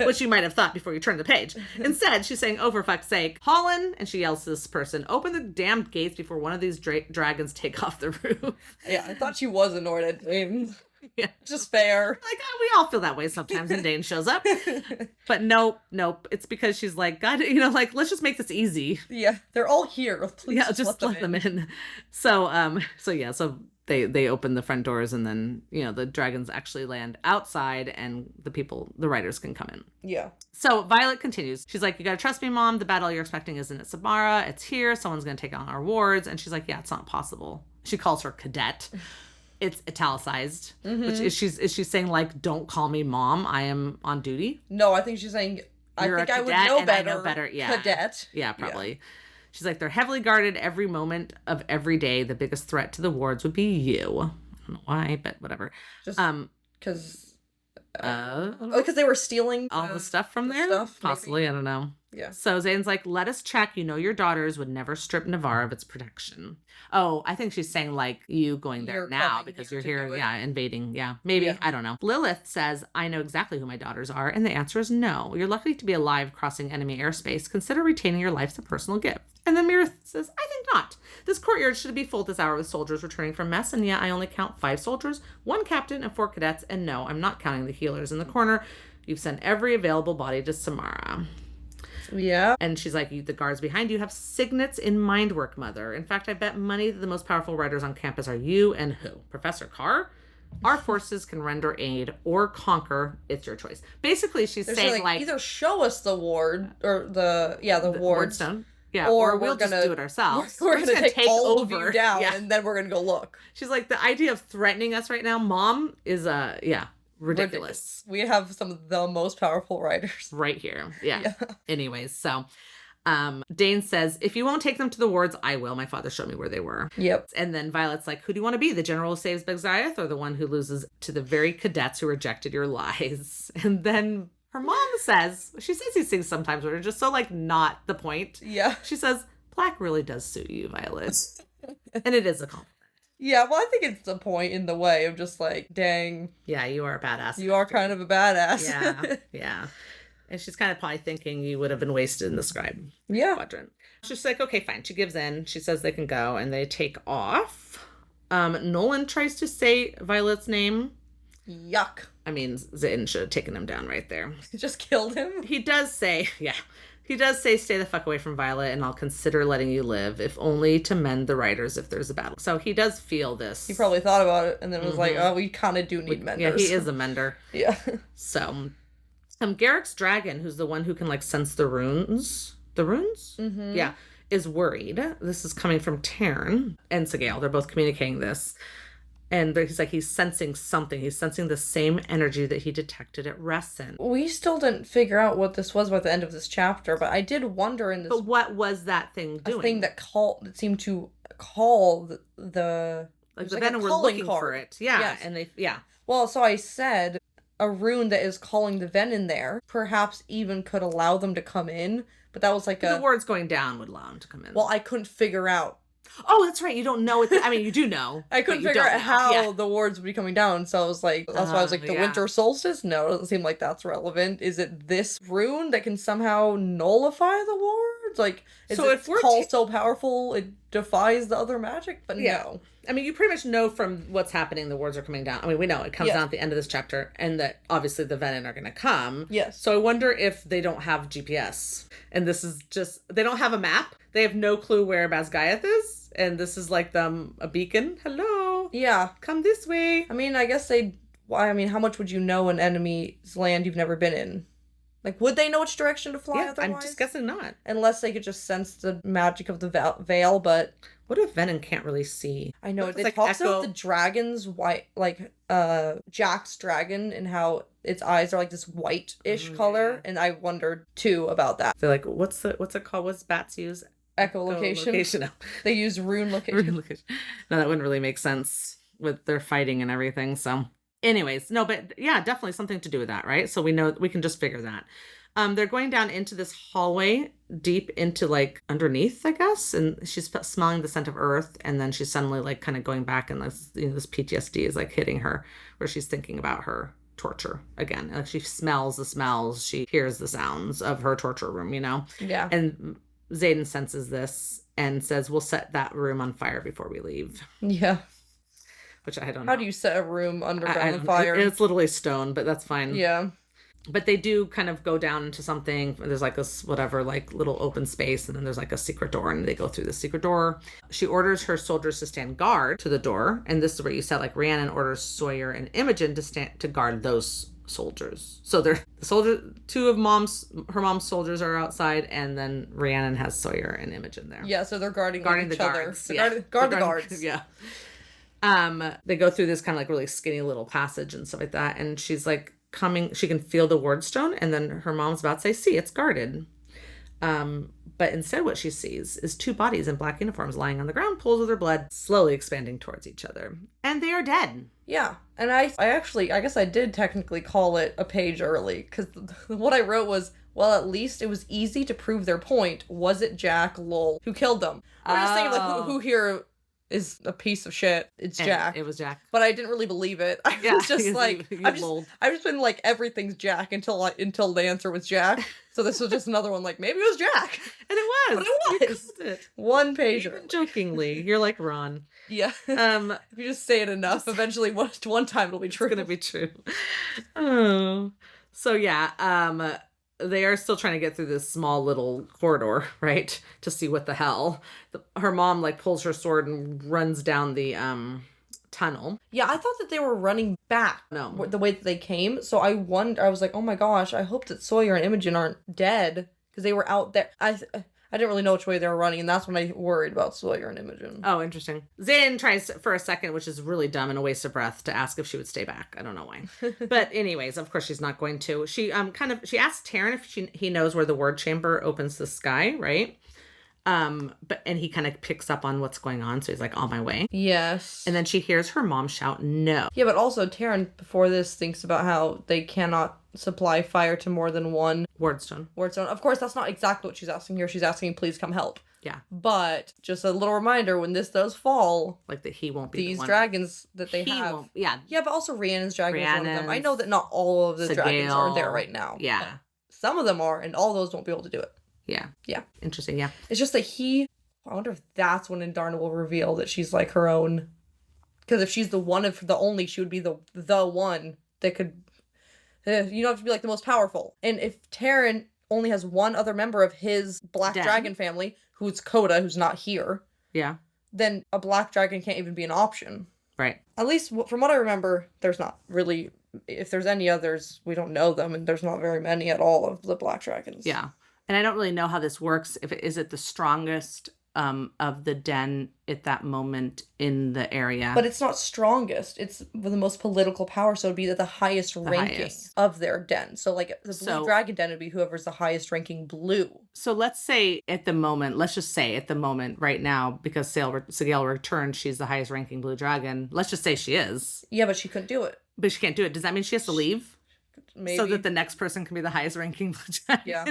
which you might have thought before you turned the page. Instead, she's saying, oh, for fuck's sake, Holland. And she yells to this person, open the damn gates before one of these dragons take off the roof. Yeah, I thought she was annoyed at Dane. Yeah. Just fair. Like, we all feel that way sometimes when Dane shows up. But nope. It's because she's like, God, like, let's just make this easy. Yeah, they're all here. Please just let them in. So they open the front doors and then, the dragons actually land outside and the riders can come in. Yeah. So Violet continues. She's like, you gotta trust me, Mom. The battle you're expecting isn't at Samara. It's here. Someone's gonna take on our wards. And she's like, yeah, it's not possible. She calls her cadet. It's italicized. Mm-hmm. Which is she saying, like, don't call me Mom. I am on duty? No, I think she's saying, I think I would know better. I know better. Yeah. Cadet. Yeah, probably. Yeah. She's like, they're heavily guarded every moment of every day. The biggest threat to the wards would be you. I don't know why, but whatever. Just because they were stealing all the stuff from there? Possibly, maybe. I don't know. Yeah. So Xaden's like, let us check. Your daughters would never strip Navarre of its protection. Oh, I think she's saying, like, you going there now because you're here, invading. Yeah, maybe. Yeah. I don't know. Lilith says, I know exactly who my daughters are. And the answer is no. You're lucky to be alive crossing enemy airspace. Consider retaining your life as a personal gift. And then Mira says, I think not. This courtyard should be full this hour with soldiers returning from mess. And yet I only count 5 soldiers, 1 captain, and 4 cadets. And no, I'm not counting the healers in the corner. You've sent every available body to Samara. Yeah. And she's like, the guards behind you have signets in mind work, Mother. In fact, I bet money that the most powerful riders on campus are you and who? Professor Carr? Our forces can render aid or conquer. It's your choice. Basically, she's saying, like, either show us the ward or the wardstone. Yeah, or we'll just do it ourselves. We're going to take all over. Of you down, and then we're going to go look. She's like, the idea of threatening us right now, Mom, is ridiculous. We have some of the most powerful riders right here. Yeah. Anyways, so Dane says, if you won't take them to the wards, I will. My father showed me where they were. Yep. And then Violet's like, who do you want to be? The general who saves Begziath or the one who loses to the very cadets who rejected your lies? And then her mom says, she says these things sometimes where they're just so, like, not the point. Yeah. She says, black really does suit you, Violet. And it is a compliment. Yeah, well, I think it's the point in the way of just like, dang. Yeah, you are a badass. You are kind of a badass. Yeah. And she's kind of probably thinking you would have been wasted in the scribe quadrant. She's like, okay, fine. She gives in. She says they can go, and they take off. Nolan tries to say Violet's name. Yuck. I mean, Xaden should have taken him down right there. He just killed him? He does say, stay the fuck away from Violet and I'll consider letting you live, if only to mend the riders if there's a battle. So he does feel this. He probably thought about it and then was like, oh, we kind of do need menders. Yeah, he is a mender. Yeah. So, Garrick's dragon, who's the one who can, like, sense the runes. The runes? Mm-hmm. Yeah. Is worried. This is coming from Taryn and Sigale. They're both communicating this. And he's sensing something. He's sensing the same energy that he detected at Resson. We still didn't figure out what this was by the end of this chapter, but I did wonder in this. But what was that thing doing? A thing that seemed to call the Venom were looking for it. Yeah, yes. And Well, so I said a rune that is calling the Venom there, perhaps even could allow them to come in, but that was like the words going down would allow them to come in. Well, I couldn't figure out. Oh, that's right. You don't know it. I mean, you do know. I couldn't figure out how the wards would be coming down. So I was like, that's why I was like, the winter solstice? No, it doesn't seem like that's relevant. Is it this rune that can somehow nullify the wards? Like, is it called so powerful it defies the other magic? But no. I mean, you pretty much know from what's happening, the wards are coming down. I mean, we know it comes down at the end of this chapter, and that obviously the Venom are going to come. Yes. So I wonder if they don't have GPS. And this is just, they don't have a map. They have no clue where Basgiath is. And this is like them a beacon. Hello. Yeah. Come this way. I mean, I guess how much would you know an enemy's land you've never been in? Like, would they know which direction to fly otherwise? I'm just guessing not. Unless they could just sense the magic of the veil, but... What if Venom can't really see? I know, it talks about the dragon's white, like, Jack's dragon, and how its eyes are like this white-ish color, and I wondered, too, about that. They're like, what's it called? What's bats use? Echolocation. They use rune location. No, that wouldn't really make sense with their fighting and everything. So anyways, no, but yeah, definitely something to do with that, right? So we know we can just figure that. They're going down into this hallway deep into like underneath, I guess, and she's smelling the scent of earth, and then she's suddenly like kind of going back, and this PTSD is like hitting her, where she's thinking about her torture again. Like she smells the smells, she hears the sounds of her torture room, Yeah. And Xaden senses this and says, "We'll set that room on fire before we leave." Yeah. Which I don't know. How do you set a room underground on fire? It's literally stone, but that's fine. Yeah. But they do kind of go down into something. There's like this whatever, like little open space, and then there's like a secret door, and they go through the secret door. She orders her soldiers to stand guard to the door, and this is where you said like Rhiannon orders Sawyer and Imogen to guard those soldiers. So they're the soldier, two of her mom's soldiers are outside, and then Rhiannon has Sawyer and Imogen there. Yeah, so they're guarding the each other. Guards. Yeah. Guard the guards. Yeah. They go through this kind of like really skinny little passage and stuff like that, and she's like coming, she can feel the ward stone, and then her mom's about to say, "See, it's guarded." But instead what she sees is two bodies in black uniforms lying on the ground, pools of their blood slowly expanding towards each other, and they are dead. Yeah, and I guess I did technically call it a page early, because what I wrote was, well, at least it was easy to prove their point. Was it Jack, lol, who killed them? I'm just thinking, like, who here is a piece of shit? It's Jack. It was Jack. But I didn't really believe it. I was just like, I've just been like, everything's Jack until the answer was Jack. So this was just another one, like, maybe it was Jack. And it was. But it was. It. One pager. Even jokingly. You're like Ron. Yeah. If you just say it enough, eventually one time it'll be true. It's going to be true. Oh. So yeah, they are still trying to get through this small little corridor, right? To see what the hell. Her mom like pulls her sword and runs down the tunnel. Yeah, I thought that they were running back No. the way that they came. So I was like, oh my gosh, I hope that Sawyer and Imogen aren't dead, because they were out there. I didn't really know which way they were running, and that's when I worried about Sawyer and Imogen. Oh, interesting. Xaden tries for a second, which is really dumb and a waste of breath, to ask if she would stay back. I don't know why. But anyways, of course she's not going to. She she asks Taryn if he knows where the word chamber opens the sky, right? And he kind of picks up on what's going on, so he's like, on my way. Yes. And then she hears her mom shout, "No." Yeah, but also Taryn, before this, thinks about how they cannot supply fire to more than one Wardstone. Of course, that's not exactly what she's asking here. She's asking, please come help. Yeah. But just a little reminder, when this does fall, like that he won't be these dragons that they have. Won't, yeah. Yeah, but also Rhiannon's dragon is one of them. I know that not all of the dragons are there right now. Yeah. Some of them are, and all those won't be able to do it. Yeah. Yeah. Interesting, yeah. It's just that I wonder if that's when Indarna will reveal that she's like her own. Because if she's the one of the only, she would be the one that could, you don't have to be like the most powerful. And if Taryn only has one other member of his black dragon family, who's Coda, who's not here. Yeah. Then a black dragon can't even be an option. Right. At least from what I remember, there's not really, if there's any others, we don't know them, and there's not very many at all of the black dragons. Yeah. And I don't really know how this works. Is it the strongest of the den at that moment in the area? But it's not strongest. It's the most political power, so it'd be the highest ranking of their den. So like the blue dragon den would be whoever's the highest ranking blue. So let's just say at the moment right now, because Sigale returned, she's the highest ranking blue dragon. Let's just say she is. Yeah, but she couldn't do it. But she can't do it. Does that mean she has to leave? Maybe. So that the next person can be the highest ranking blue dragon? Yeah.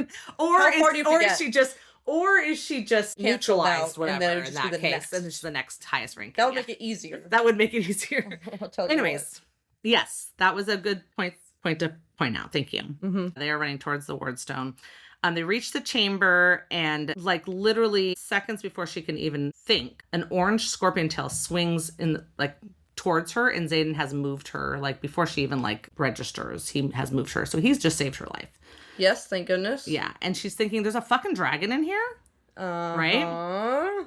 Or is she just neutralized, whatever, and then in that case, and it's the next highest ranking? That would make it easier. That would make it easier. I'll tell you. Anyways, yes, that was a good point to point out. Thank you. Mm-hmm. They are running towards the wardstone. They reach the chamber, and like literally seconds before she can even think, an orange scorpion tail swings towards her, and Xaden has moved her, like before she even like registers, he has moved her. So he's just saved her life. Yes, thank goodness. Yeah, and she's thinking, there's a fucking dragon in here? Right?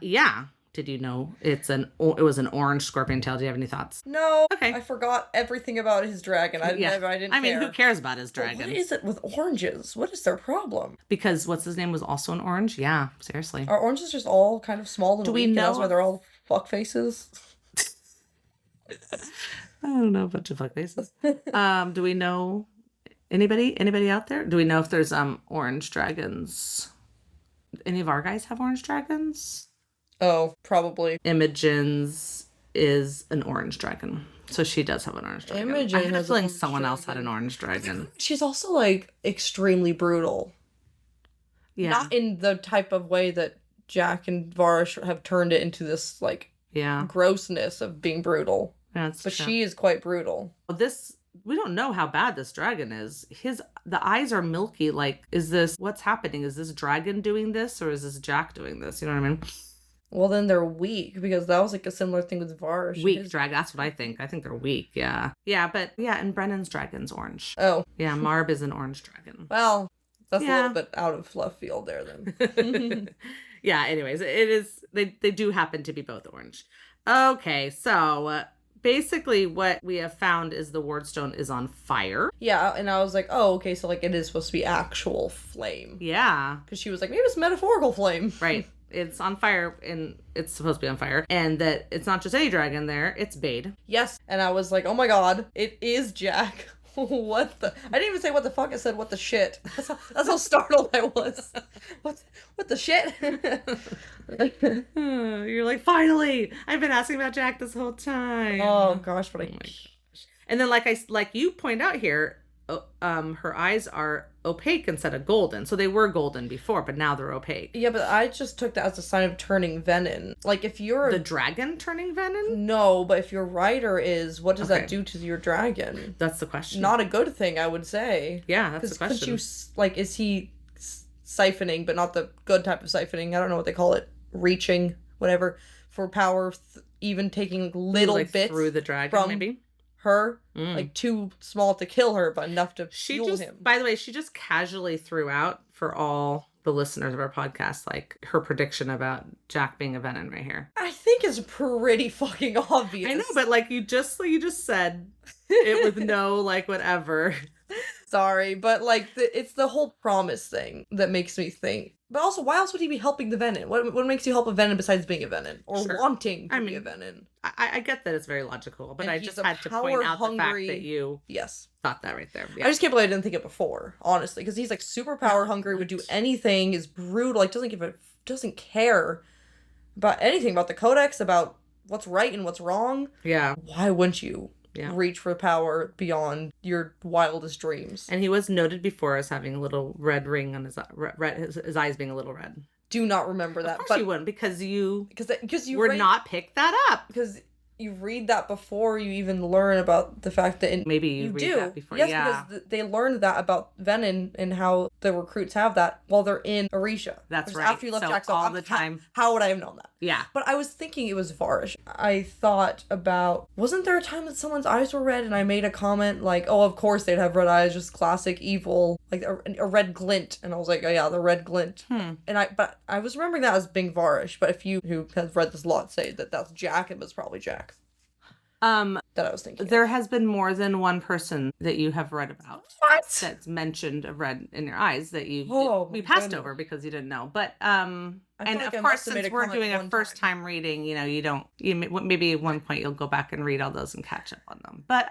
Yeah. Did you know it was an orange scorpion tail? Do you have any thoughts? No. Okay. I forgot everything about his dragon. I didn't care. Who cares about his dragon? But what is it with oranges? What is their problem? Because what's his name was also an orange? Yeah, seriously. Are oranges just all kind of small and weak, and that's why they're all fuck faces? I don't know, a bunch of fuck faces. Do we know anybody out there? Do we know if there's orange dragons? Any of our guys have orange dragons? Oh, probably. Imogen's is an orange dragon. So she does have an orange dragon. Imogen I had a has an feeling orange someone else had dragon. an orange dragon. She's also, like, extremely brutal. Yeah. Not in the type of way that Jack and Varsh have turned it into this, like, grossness of being brutal. That's but true. she is quite brutal. We don't know how bad this dragon is. The eyes are milky. Like, what's happening? Is this dragon doing this, or is this Jack doing this? You know what I mean? Well, then they're weak, because that was, like, a similar thing with Varsh. Weak dragon. That's what I think. I think they're weak. Yeah. Yeah, and Brennan's dragon's orange. Oh. Yeah, Marb is an orange dragon. Well, that's a little bit out of left field there, then. Yeah, anyways, it is, they do happen to be both orange. Okay, so basically what we have found is the wardstone is on fire. Yeah, and I was like, oh, okay, so, like, it is supposed to be actual flame. Yeah. Because she was like, maybe it's metaphorical flame. Right. It's on fire, and it's supposed to be on fire. And that it's not just any dragon there, it's Bade. Yes, and I was like, oh my god, it is Jack. What the? I didn't even say what the fuck, I said what the shit. That's how startled I was. What the shit? You're like, finally! I've been asking about Jack this whole time. Oh gosh, but Oh my gosh. And then like you point out here, her eyes are opaque instead of golden. So they were golden before, but now they're opaque. Yeah, but I just took that as a sign of turning venin. Like, if you're the dragon turning venin? No, but if your rider is, what does that do to your dragon? That's the question. Not a good thing, I would say. Yeah, that's the question. Could you, like, is he siphoning, but not the good type of siphoning? I don't know what they call it. Reaching, whatever, for power, even taking little like bits through the dragon, from maybe her, like too small to kill her, but enough to fuel him. By the way, she just casually threw out for all the listeners of our podcast, like, her prediction about Jack being a venin right here. I think it's pretty fucking obvious. I know, but like you just said it with no like whatever. Sorry, but like it's the whole promise thing that makes me think. But also, why else would he be helping the venin? What makes you help a venin besides being a venin or wanting to be a venin? I get that it's very logical, but I just had to point out the fact that you thought that right there. Yeah. I just can't believe I didn't think it before, honestly, because he's like super power hungry, would do anything, is brutal, like doesn't care about anything, about the codex, about what's right and what's wrong. Yeah. Why wouldn't you? Reach for power beyond your wildest dreams. And he was noted before as having a little red ring on his eyes being a little red. Do not remember that. Of course you wouldn't, because you were not picked that up. Because you read that before you even learn about the fact that maybe you read that before. Yes, because they learned that about venin and how the recruits have that while they're in Orisha. That's right. After you left Jackson all the time. How would I have known that? Yeah. But I was thinking it was Varsh. I thought about, wasn't there a time that someone's eyes were red and I made a comment like, oh, of course they'd have red eyes, just classic evil, like a red glint. And I was like, oh yeah, the red glint. But I was remembering that as being Varsh. But if you who has read this a lot say that that's Jack, it was probably Jack. That I was thinking. There has been more than one person that you have read about. What? That's mentioned of red in your eyes that we passed over because you didn't know. But and like of course, since we're doing a first time reading, maybe at one point you'll go back and read all those and catch up on them. But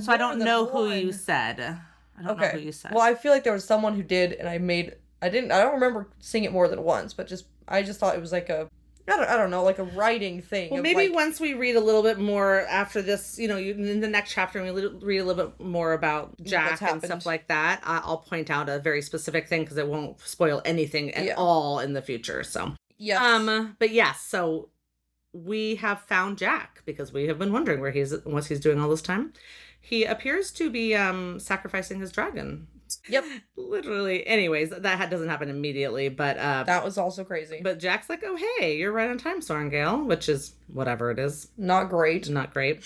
so I don't know who you said. I don't know who you said. Well, I feel like there was someone who did, and I don't remember seeing it more than once, but I just thought it was like I don't know, like a writing thing. Well, maybe once we read a little bit more after this, in the next chapter, and we read a little bit more about Jack and stuff like that, I'll point out a very specific thing because it won't spoil anything at all in the future. So, but yes, so we have found Jack because we have been wondering what's he's doing all this time. He appears to be sacrificing his dragon. Yep. Literally. Anyways, that doesn't happen immediately, but that was also crazy. But Jack's like, oh hey, you're right on time, Sorengale, which is whatever it is. Not great. Not great.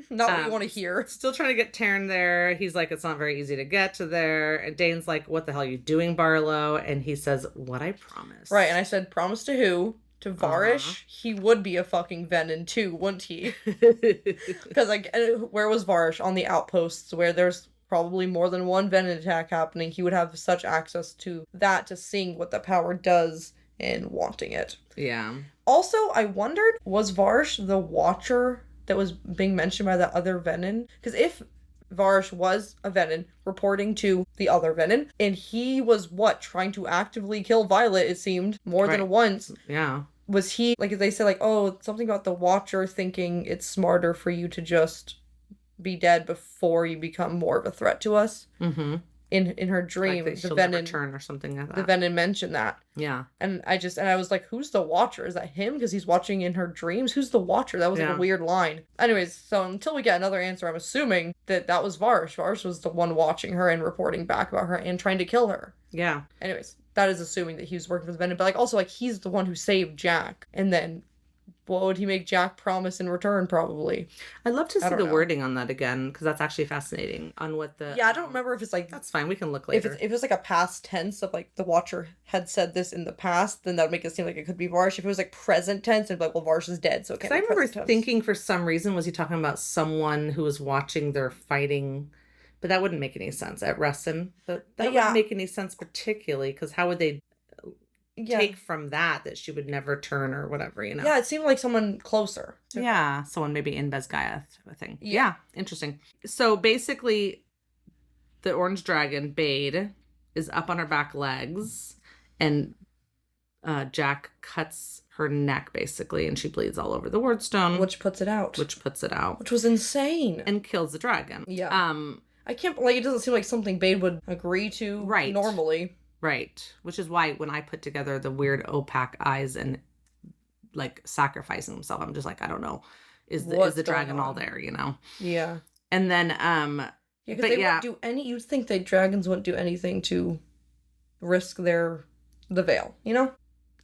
Not what you want to hear. Still trying to get Taryn there. He's like, it's not very easy to get to there. And Dane's like, what the hell are you doing, Barlow? And he says, what I promised. Right, and I said, promise to who? To Varish? He would be a fucking venin too, wouldn't he? Because where was Varish? On the outposts where there's probably more than one venin attack happening. He would have such access to that to seeing what the power does and wanting it. Yeah. Also, I wondered, was Varsh the watcher that was being mentioned by the other venin? Because if Varsh was a venin reporting to the other venin, and he was trying to actively kill Violet, it seemed, more than once. Yeah. was he, like, they said, like, oh, something about the Watcher thinking it's smarter for you to just be dead before you become more of a threat to us. Mm-hmm. In her dream, like she'll never turn or something like that. The Venom mentioned that. Yeah. And I was like, who's the Watcher? Is that him? Because he's watching in her dreams? Who's the Watcher? That was like a weird line. Anyways, so until we get another answer, I'm assuming that was Varsh. Varsh was the one watching her and reporting back about her and trying to kill her. Yeah. Anyways, that is assuming that he was working for the Venom. But, like, also, like, he's the one who saved Jack. And then what would he make Jack promise in return, probably? I'd love to see the wording on that again, because that's actually fascinating on what the... Yeah, I don't remember if it's like... That's fine, we can look later. If it's like a past tense of, like, the Watcher had said this in the past, then that would make it seem like it could be Varsh. If it was, like, present tense, it'd be like, well, Varsh is dead, so it can't be I remember thinking for some reason, was he talking about someone who was watching their fighting... But that wouldn't make any sense at Reston. But that wouldn't make any sense particularly, because how would they... take from that she would never turn or whatever, you know? Yeah, it seemed like someone closer. Yeah, someone maybe in Bezgaya, I think. Yeah, interesting. So basically, the orange dragon, Bade, is up on her back legs, and Jack cuts her neck, basically, and she bleeds all over the wardstone. Which puts it out. Which was insane. And kills the dragon. Yeah. I can't, like, it doesn't seem like something Bade would agree to normally. Right. Which is why when I put together the weird opaque eyes and, like, sacrificing himself, I'm just like, I don't know. Is the dragon all there, you know? Yeah. And then, because they wouldn't do you'd think that dragons wouldn't do anything to risk the veil, you know?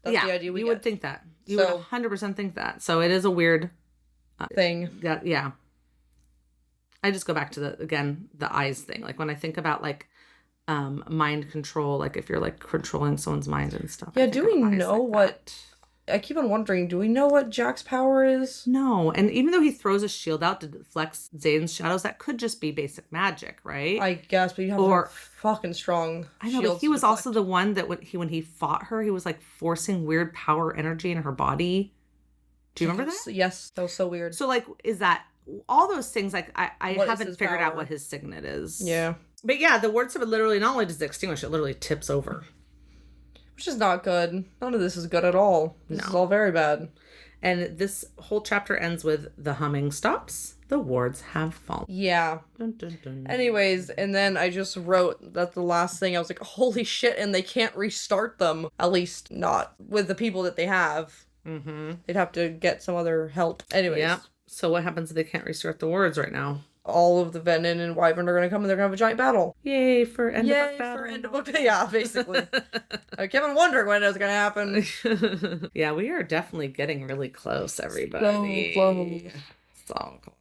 That's the idea we would think that. You would 100% think that. So it is a weird thing. Yeah. I just go back to the eyes thing. Like, when I think about, like, mind control, like if you're, like, controlling someone's mind and stuff. Yeah, do we know what... I keep on wondering, do we know what Jack's power is? No, and even though he throws a shield out to deflect Xaden's shadows, that could just be basic magic, right? I guess, but you have a fucking strong I know, but he was also the one that when he fought her, he was, like, forcing weird power energy in her body. Do you remember that? Yes, that was so weird. So, like, is that... All those things, like, I haven't figured out what his signet is. Yeah. But yeah, the word summit literally, not only does it extinguish, it literally tips over. Which is not good. None of this is good at all. This is all very bad. And this whole chapter ends with the humming stops. The wards have fallen. Yeah. Dun, dun, dun. Anyways, and then I just wrote that the last thing, I was like, holy shit, and they can't restart them. At least not with the people that they have. Mm-hmm. They'd have to get some other help. Anyways. Yeah. So what happens if they can't restart the wards right now? All of the Venom and Wyvern are going to come and they're going to have a giant battle. Yay for end of book battle. For end of book. Yeah, basically. I kept on wondering when it was going to happen. Yeah, we are definitely getting really close, everybody. So close. So close.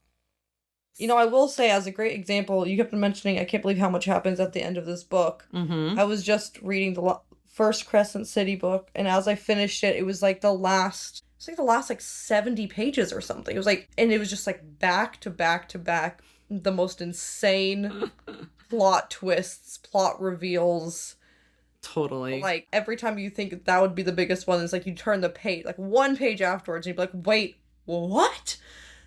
You know, I will say, as a great example, you kept mentioning, I can't believe how much happens at the end of this book. Mm-hmm. I was just reading the first Crescent City book, and as I finished it, it was like the last... like 70 pages or something. It was like, and it was just like back to back to back, the most insane plot twists, plot reveals. Totally. Like, every time you think that would be the biggest one, it's like you turn the page, like one page afterwards, and you'd be like, wait, what?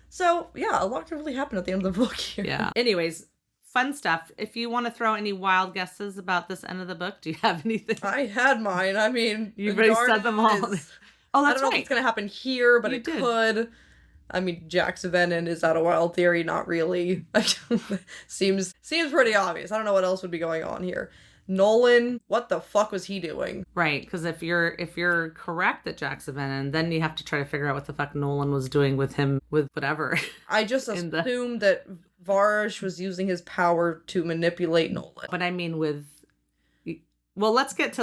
So, yeah, a lot can really happen at the end of the book here. Yeah. Anyways, fun stuff. If you want to throw any wild guesses about this end of the book, do you have anything? I had mine. I mean, you've already said them all. Oh, that's I don't know if it's going to happen here, but could. I mean, Jack's Venom, is that a wild theory? Not really. Seems pretty obvious. I don't know what else would be going on here. Nolan, what the fuck was he doing? Right, because if you're correct that Jack's a Venom, then you have to try to figure out what the fuck Nolan was doing with him, with whatever. I just assumed that Varsh was using his power to manipulate Nolan. But I mean well, let's get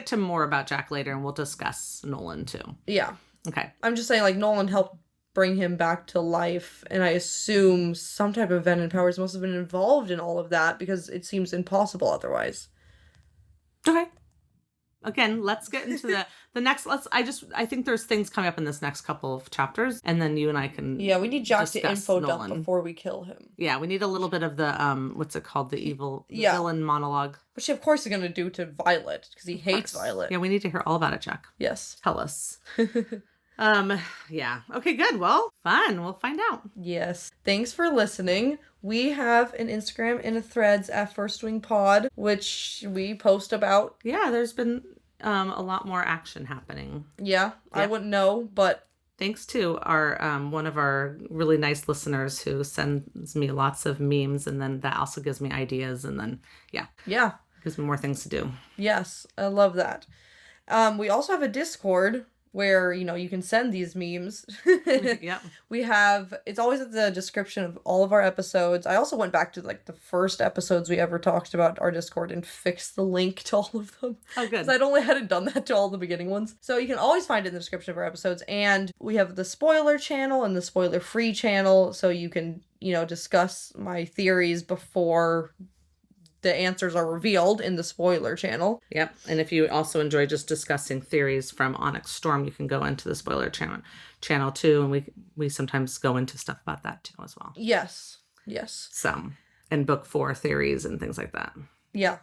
to more about Jack later, and we'll discuss Nolan too. Yeah. Okay. I'm just saying, like, Nolan helped bring him back to life, and I assume some type of Venom powers must have been involved in all of that, because it seems impossible otherwise. Okay. Again, let's get into the next. I think there's things coming up in this next couple of chapters, and then you and I can. Yeah, we need Jack to info dump before we kill him. Yeah, we need a little bit of the what's it called, the villain monologue, which of course he's gonna do to Violet because he hates Violet. Yeah, we need to hear all about it, Jack. Yes, tell us. Yeah. Okay, good. Well, fun. We'll find out. Yes. Thanks for listening. We have an Instagram and a Threads at First Wing Pod, which we post about. Yeah, there's been a lot more action happening. Yeah, I Yep. wouldn't know, but Thanks to our one of our really nice listeners who sends me lots of memes, and then that also gives me ideas, and then yeah, gives me more things to do. yes, I love that. We also have a Discord where, you can send these memes. Yep. We have, it's always at the description of all of our episodes. I also went back to like the first episodes we ever talked about our Discord and fixed the link to all of them. Oh, good. Because I'd only hadn't done that to all the beginning ones. So you can always find it in the description of our episodes. And we have the spoiler channel and the spoiler free channel. So you can, discuss my theories before the answers are revealed in the spoiler channel. Yep. And if you also enjoy just discussing theories from Onyx Storm, you can go into the spoiler channel too. And we sometimes go into stuff about that too as well. Yes. So, and book 4 theories and things like that. Yeah.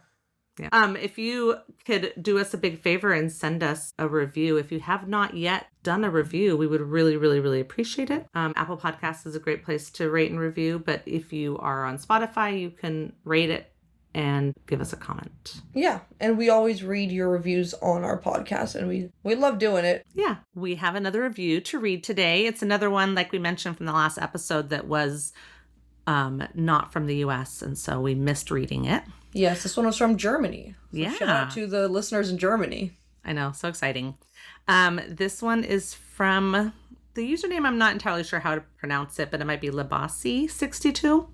Yeah. If you could do us a big favor and send us a review, if you have not yet done a review, we would really, really, really appreciate it. Apple Podcasts is a great place to rate and review, but if you are on Spotify, you can rate it and give us a comment. Yeah, and we always read your reviews on our podcast, and we love doing it. Yeah, we have another review to read today. It's another one, like we mentioned from the last episode, that was not from the US, and so we missed reading it. Yes, this one was from Germany. So Yeah. shout out to the listeners in Germany. I know, so exciting. This one is from the username. I'm not entirely sure how to pronounce it, but it might be Labasi62.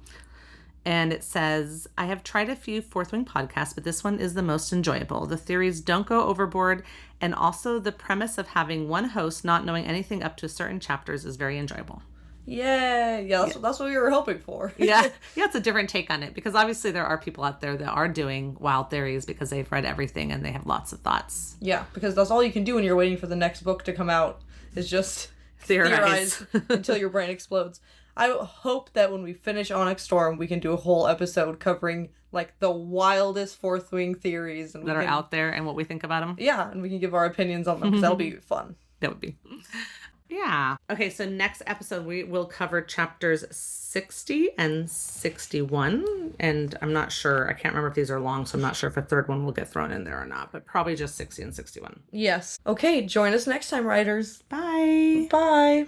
And it says, I have tried a few Fourth Wing podcasts, but this one is the most enjoyable. The theories don't go overboard, and also the premise of having one host not knowing anything up to certain chapters is very enjoyable. Yay! Yeah, that's what we were hoping for. Yeah, it's a different take on it, because obviously there are people out there that are doing wild theories because they've read everything and they have lots of thoughts. Yeah, because that's all you can do when you're waiting for the next book to come out, is just Theorize. until your brain explodes. I hope that when we finish Onyx Storm, we can do a whole episode covering like the wildest Fourth Wing theories and that are out there and what we think about them. Yeah, and we can give our opinions on them, because that'll be fun. That would be. Yeah. Okay, so next episode we will cover chapters 60 and 61. And I'm not sure. I can't remember if these are long, so I'm not sure if a third one will get thrown in there or not. But probably just 60 and 61. Yes. Okay, join us next time, writers. Bye. Bye.